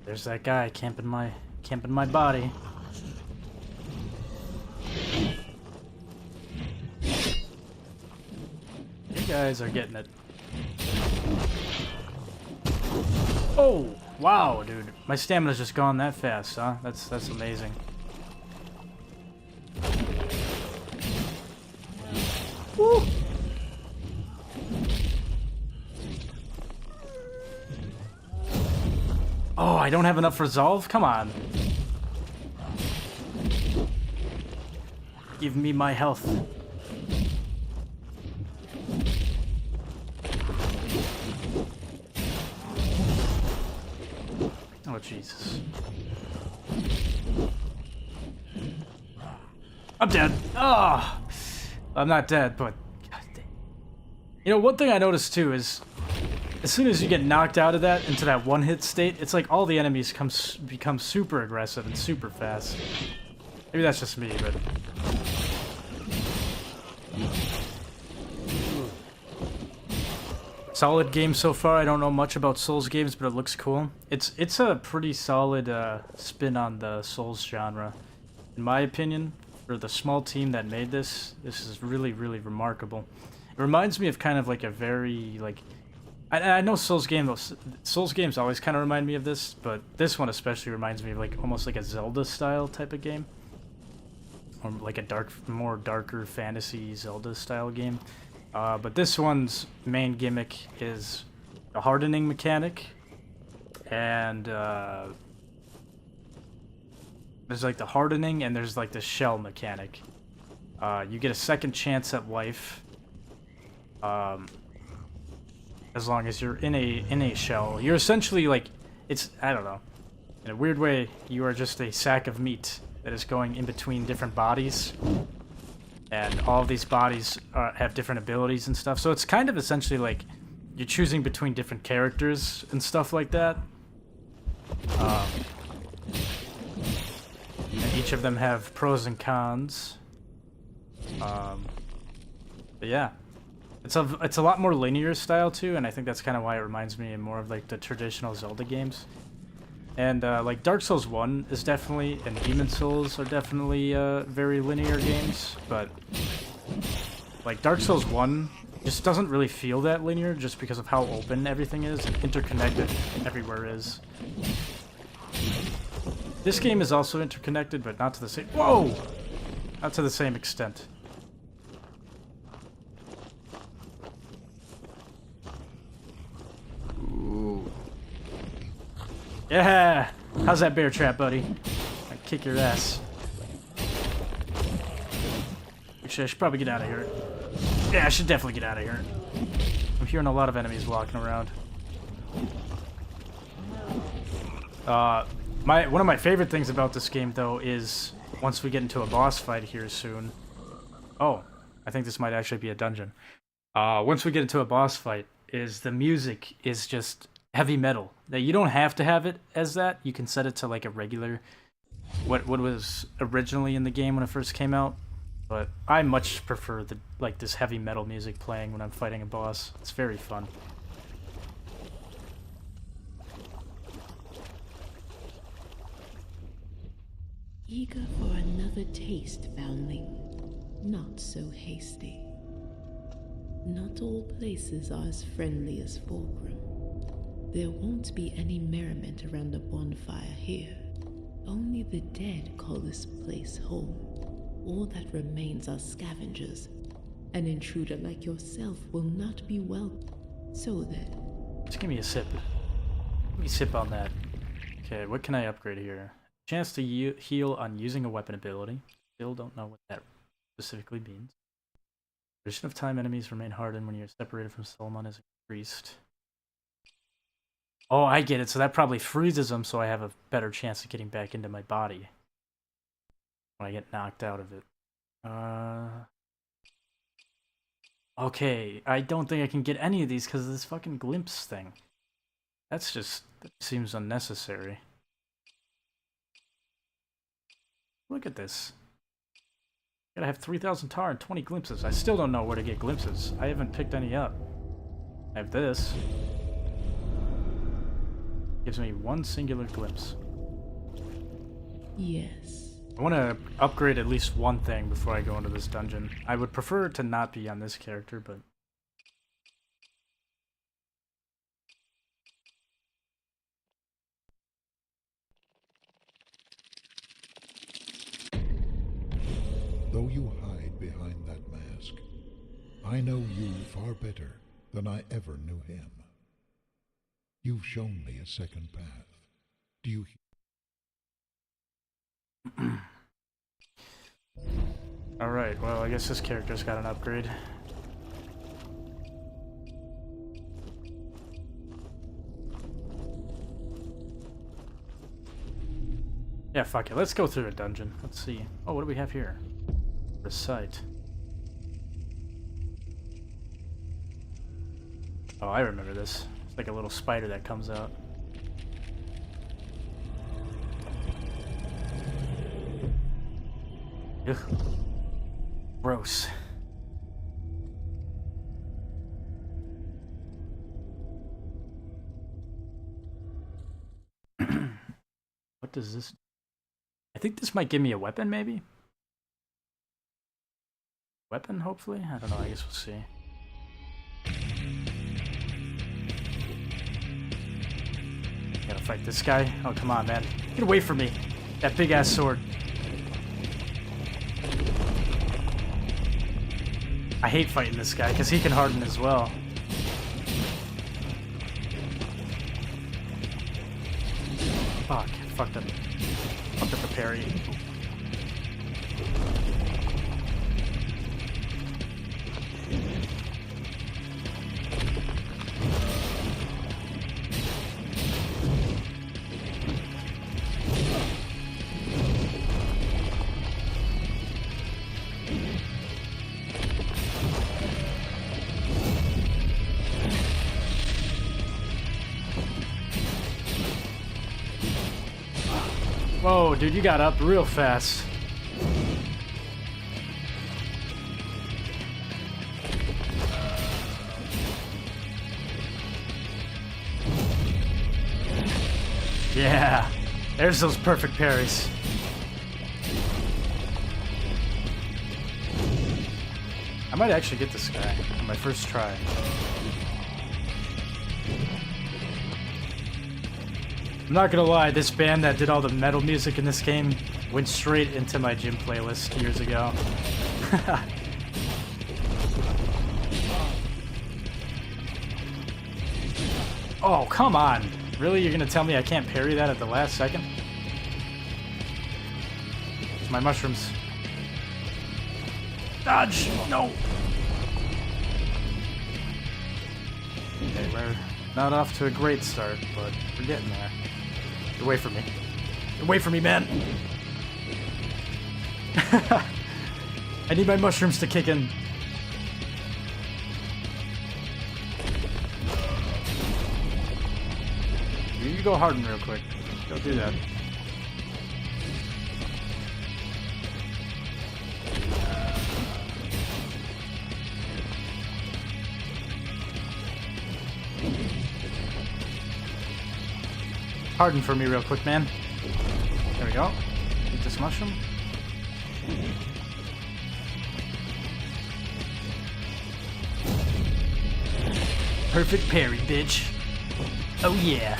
There's that guy camping my body. You guys are getting it. Oh, wow, dude. My stamina's just gone that fast, huh? That's amazing. Woo! Oh, I don't have enough resolve? Come on. Give me my health. Oh, Jesus. I'm dead. Oh, I'm not dead, but God damn. You know, one thing I noticed too is as soon as you get knocked out of that into that one-hit state, it's like all the enemies become super aggressive and super fast. Maybe that's just me, but solid game so far. I don't know much about Souls games, but it looks cool. It's a pretty solid spin on the Souls genre, in my opinion. For the small team that made this is really, really remarkable. It reminds me of kind of like a very like I know Souls games always kind of remind me of this, but this one especially reminds me of like almost like a Zelda style type of game, or like a more darker fantasy Zelda style game. But this one's main gimmick is the hardening mechanic, and there's like the hardening and there's like the shell mechanic. You get a second chance at life, as long as you're in a shell. You're essentially like, I don't know, in a weird way, you are just a sack of meat that is going in between different bodies. And all of these bodies have different abilities and stuff. So it's kind of essentially like you're choosing between different characters and stuff like that. And each of them have pros and cons. But yeah, it's a lot more linear style too, and I think that's kind of why it reminds me more of like the traditional Zelda games. And like Dark Souls 1 is definitely, and Demon Souls are definitely very linear games, but like Dark Souls 1 just doesn't really feel that linear just because of how open everything is and interconnected everywhere is. This game is also interconnected, but not to the same— whoa! Not to the same extent. Ooh. Yeah! How's that bear trap, buddy? I kick your ass. Actually, I should probably get out of here. Yeah, I should definitely get out of here. I'm hearing a lot of enemies walking around. One of my favorite things about this game, though, is once we get into a boss fight here soon. Oh, I think this might actually be a dungeon. Once we get into a boss fight, is the music is just heavy metal. That you don't have to have it as that. You can set it to like a regular, what was originally in the game when it first came out. But I much prefer this heavy metal music playing when I'm fighting a boss. It's very fun. Eager for another taste, foundling. Not so hasty. Not all places are as friendly as Fulcrum. There won't be any merriment around a bonfire here. Only the dead call this place home. All that remains are scavengers. An intruder like yourself will not be welcome. So then... Just give me a sip. Let me sip on that. Okay, what can I upgrade here? Chance to heal on using a weapon ability. Still don't know what that specifically means. Duration of time enemies remain hardened when you're separated from Solomon is increased. Oh, I get it. So that probably freezes them, so I have a better chance of getting back into my body when I get knocked out of it. Okay, I don't think I can get any of these because of this fucking glimpse thing. That seems unnecessary. Look at this. Gotta have 3,000 tar and 20 glimpses. I still don't know where to get glimpses. I haven't picked any up. I have this. Gives me one singular glimpse. Yes. I want to upgrade at least one thing before I go into this dungeon. I would prefer it to not be on this character, but... Though you hide behind that mask, I know you far better than I ever knew him. You've shown me a second path. Do you Alright, well, I guess this character's got an upgrade. Yeah, fuck it. Let's go through a dungeon. Let's see. Oh, what do we have here? Recite. Oh, I remember this. It's like a little spider that comes out. Ugh. Gross. What does this do? I think this might give me a weapon, maybe? Weapon, hopefully? I don't know, I guess we'll see. Gotta fight this guy? Oh, come on, man. Get away from me. That big-ass sword. I hate fighting this guy, because he can harden as well. Fuck. Fucked up. Fucked up the parry. Whoa, dude, you got up real fast. Yeah, there's those perfect parries. I might actually get this guy on my first try. I'm not gonna lie, this band that did all the metal music in this game went straight into my gym playlist years ago. Oh, come on. Really? You're gonna tell me I can't parry that at the last second? It's my mushrooms. Dodge! No! Okay, we're not off to a great start, but we're getting there. Get away from me. Get away from me, man! I need my mushrooms to kick in. You go harden real quick. Don't do that. Harden for me real quick, man. There we go. Eat this mushroom. Perfect parry, bitch. Oh yeah.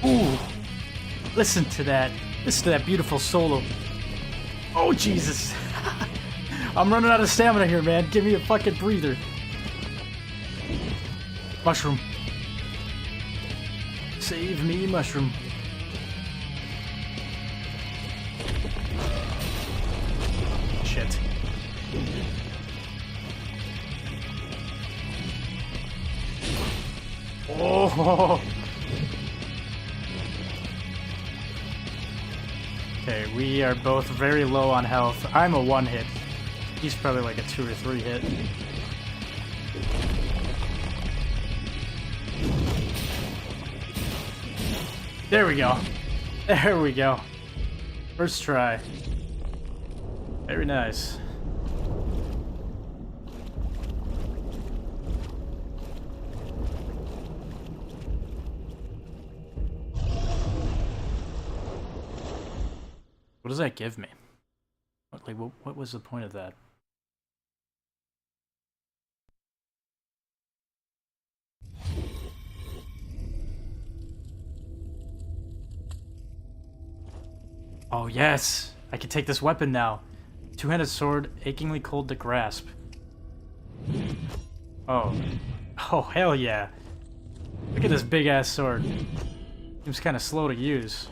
Ooh. Listen to that. Listen to that beautiful solo. Oh, Jesus. I'm running out of stamina here, man. Give me a fucking breather. Mushroom. Save me, mushroom. Shit. Oh. Okay, we are both very low on health. I'm a 1 hit. He's probably like a 2 or 3 hit. There we go. There we go. First try. Very nice. What does that give me? What was the point of that? Oh yes! I can take this weapon now. Two-handed sword, achingly cold to grasp. Oh. Oh, hell yeah. Look at this big-ass sword. Seems kind of slow to use.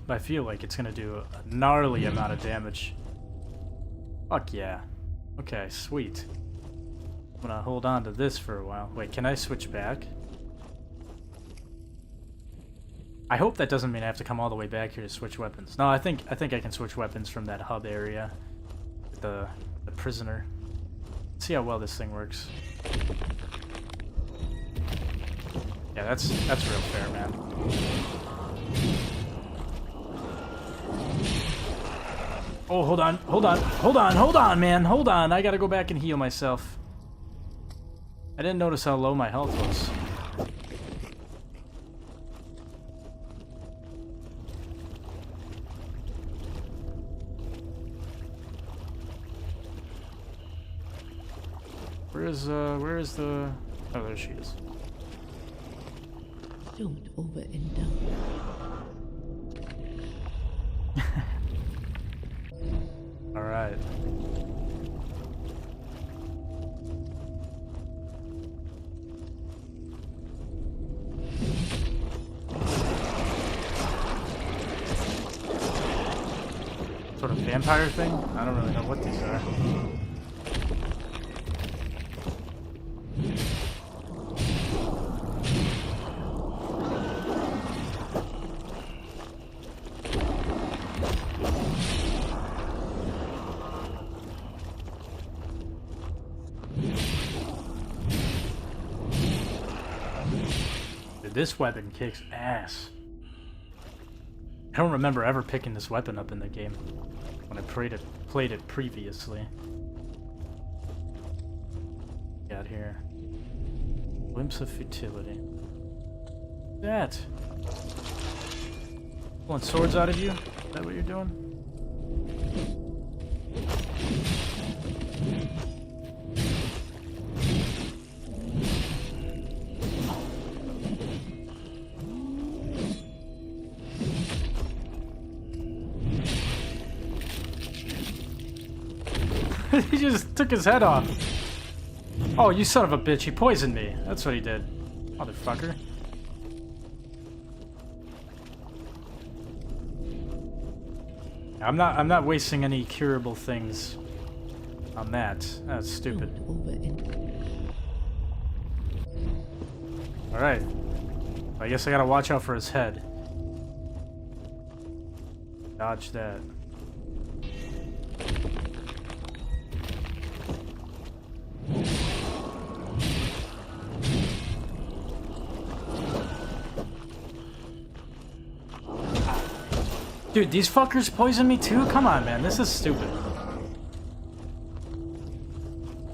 But I feel like it's gonna do a gnarly amount of damage. Fuck yeah. Okay, sweet. I'm gonna hold on to this for a while. Wait, can I switch back? I hope that doesn't mean I have to come all the way back here to switch weapons. No, I think I can switch weapons from that hub area. With the prisoner. Let's see how well this thing works. Yeah, that's real fair, man. Oh, hold on, man, hold on. I gotta go back and heal myself. I didn't notice how low my health was. Where is the... Oh, there she is. Don't overindulge. Alright. Sort of vampire thing? I don't really know what these are. This weapon kicks ass. I don't remember ever picking this weapon up in the game when I played it previously. Got here. Glimpse of futility. That. Pulling swords out of you? Is that what you're doing? He just took his head off. Oh, you son of a bitch. He poisoned me. That's what he did. Motherfucker. I'm not wasting any curable things on that. That's stupid. Alright. I guess I gotta watch out for his head. Dodge that. Dude, these fuckers poison me too? Come on, man. This is stupid.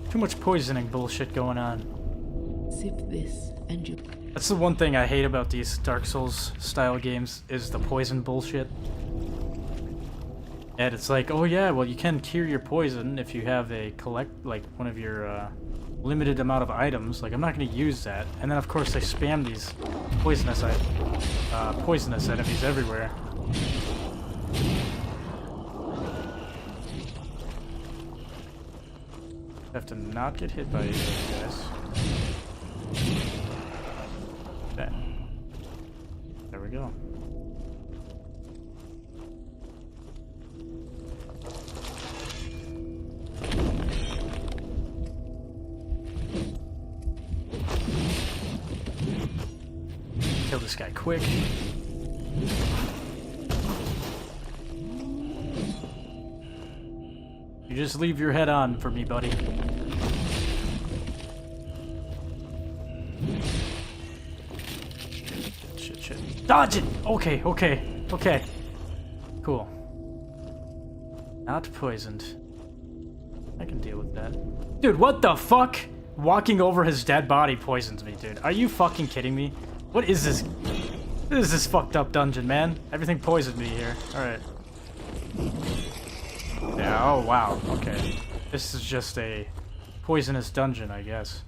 Too much poisoning bullshit going on. Sip this and you... That's the one thing I hate about these Dark Souls style games is the poison bullshit. And it's like, oh yeah, well you can cure your poison if you have a one of your limited amount of items. Like, I'm not gonna use that. And then of course they spam these poisonous enemies everywhere. Have to not get hit by you guys. Okay. There we go. Kill this guy quick. You just leave your head on for me, buddy. Shit. Dodge it! Okay. Cool. Not poisoned. I can deal with that. Dude, what the fuck? Walking over his dead body poisons me, dude. Are you fucking kidding me? What is this? This is this fucked up dungeon, man. Everything poisoned me here. Alright. Yeah, oh wow, okay. This is just a poisonous dungeon, I guess.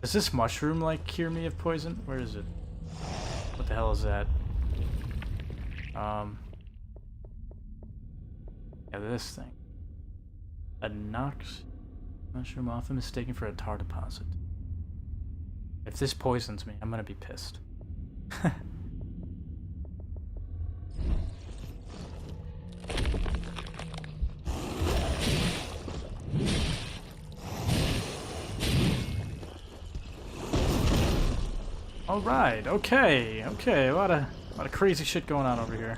Does this mushroom, like, cure me of poison? Where is it? What the hell is that? Yeah, this thing. A Nox mushroom often mistaken for a tar deposit. If this poisons me, I'm gonna be pissed. All right, okay, a lot of crazy shit going on over here.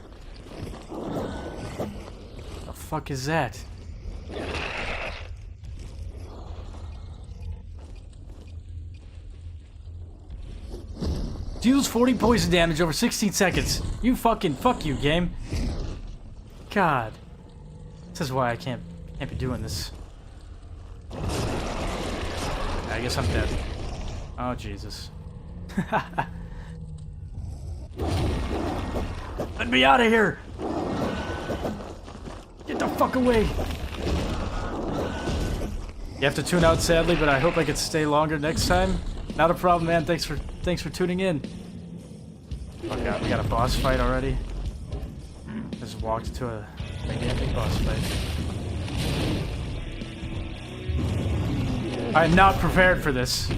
The fuck is that? Deals 40 poison damage over 16 seconds. You fucking fuck you, game. God, this is why I can't be doing this. I guess I'm dead. Oh Jesus. Let me out of here! Get the fuck away! You have to tune out, sadly, but I hope I can stay longer next time. Not a problem, man. Thanks for tuning in. Oh god, we got a boss fight already. Just walked into a gigantic boss fight. I'm not prepared for this.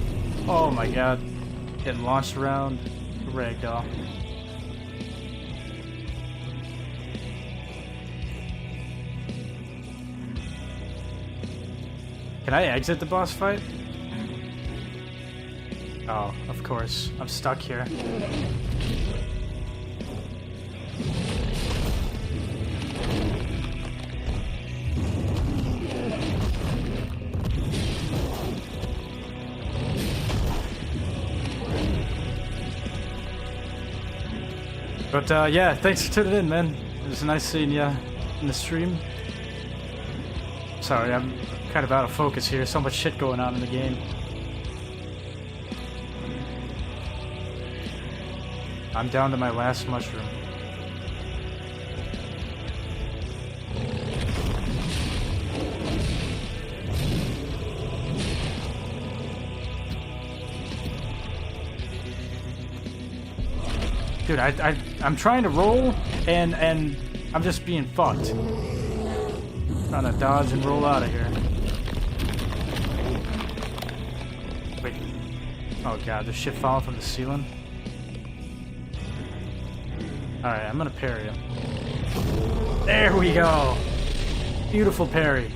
Oh my god. Getting launched around a ragdoll. Can I exit the boss fight? Oh, of course. I'm stuck here. But yeah, thanks for tuning in, man. It was nice seeing ya in the stream. Sorry, I'm kind of out of focus here. So much shit going on in the game. I'm down to my last mushroom. Dude, I'm trying to roll, and I'm just being fucked. Trying to dodge and roll out of here. Wait. Oh god, there's shit falling from the ceiling. Alright, I'm gonna parry him. There we go! Beautiful parry.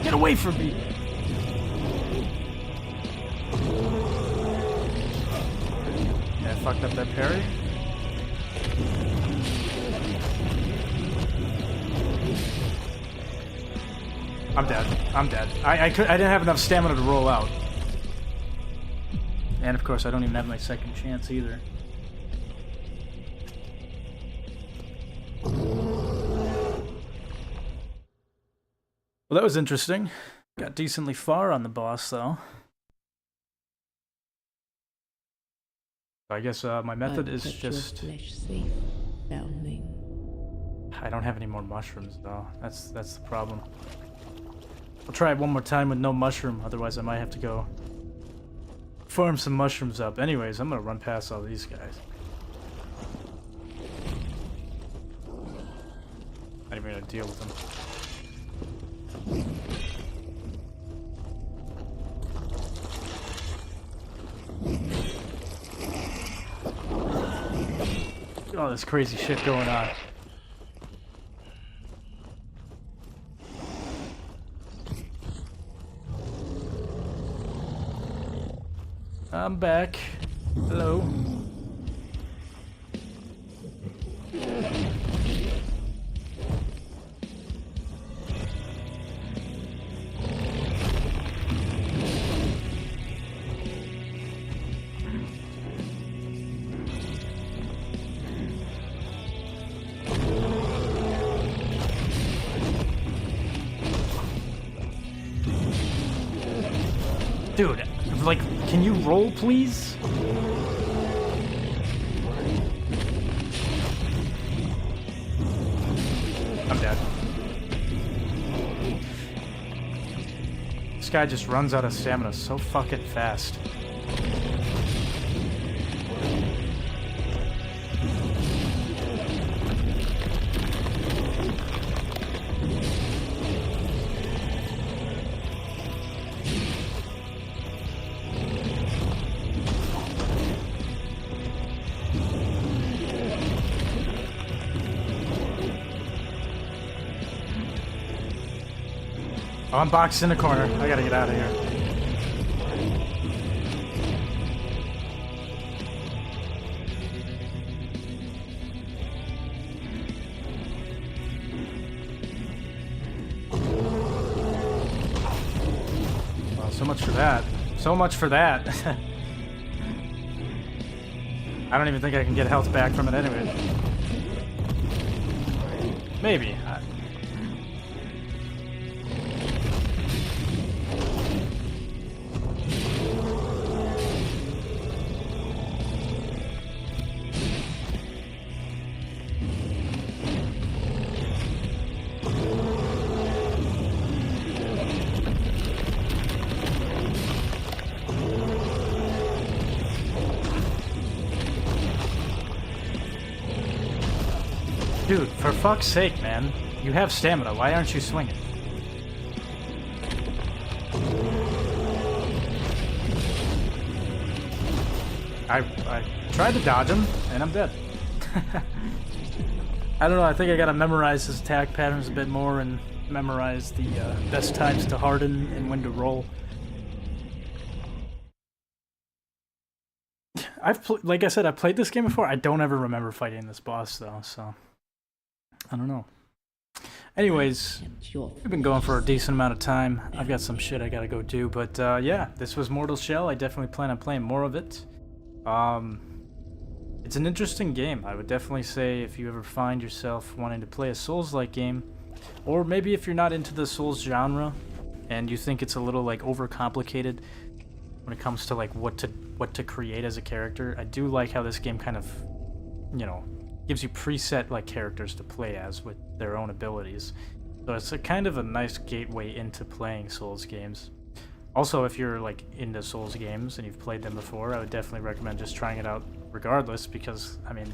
Get away from me! Yeah, I fucked up that parry. I'm dead. I'm dead. I didn't have enough stamina to roll out. And of course, I don't even have my second chance either. Well, that was interesting. Got decently far on the boss, though. I guess my method is just... Flesh safe, foundling. I don't have any more mushrooms, though. That's the problem. I'll try it one more time with no mushroom, otherwise I might have to go farm some mushrooms up. Anyways, I'm gonna run past all these guys. Not even gonna deal with them. Oh, this crazy shit going on. I'm back. Hello. Dude, like Can you roll, please? I'm dead. This guy just runs out of stamina so fucking fast. Oh, I'm boxed in the corner. I gotta get out of here. Well, so much for that. So much for that. I don't even think I can get health back from it anyway. Maybe. Dude, for fuck's sake, man. You have stamina. Why aren't you swinging? I tried to dodge him, and I'm dead. I don't know, I think I gotta memorize his attack patterns a bit more and memorize the best times to harden and when to roll. Like I said, I've played this game before. I don't ever remember fighting this boss, though, so... I don't know. Anyways, we've been going for a decent amount of time. I've got some shit I gotta go do, but yeah, this was Mortal Shell. I definitely plan on playing more of it. It's an interesting game. I would definitely say if you ever find yourself wanting to play a Souls-like game, or maybe if you're not into the Souls genre and you think it's a little like overcomplicated when it comes to like what to create as a character, I do like how this game kind of, you know, gives you preset like characters to play as with their own abilities. So it's a kind of a nice gateway into playing Souls games. Also, if you're like into Souls games and you've played them before, I would definitely recommend just trying it out regardless, because I mean,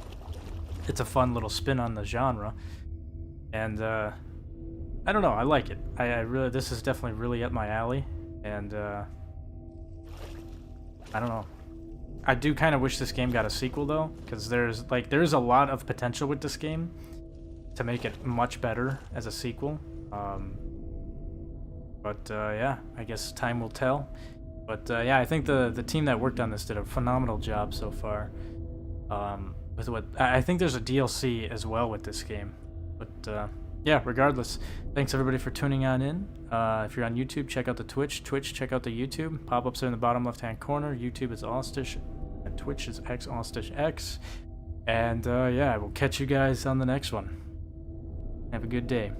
it's a fun little spin on the genre. And I don't know, I like it. I really, this is definitely really up my alley, and I don't know. I do kind of wish this game got a sequel though, because there's a lot of potential with this game to make it much better as a sequel. But yeah, I guess time will tell. But yeah, I think the team that worked on this did a phenomenal job so far. With what I think there's a DLC as well with this game. But yeah, regardless, thanks everybody for tuning on in. If you're on YouTube, check out the Twitch. Check out the YouTube. Pop-ups are in the bottom left-hand corner. YouTube is Austish, and Twitch is xAustishx. And yeah, I will catch you guys on the next one. Have a good day.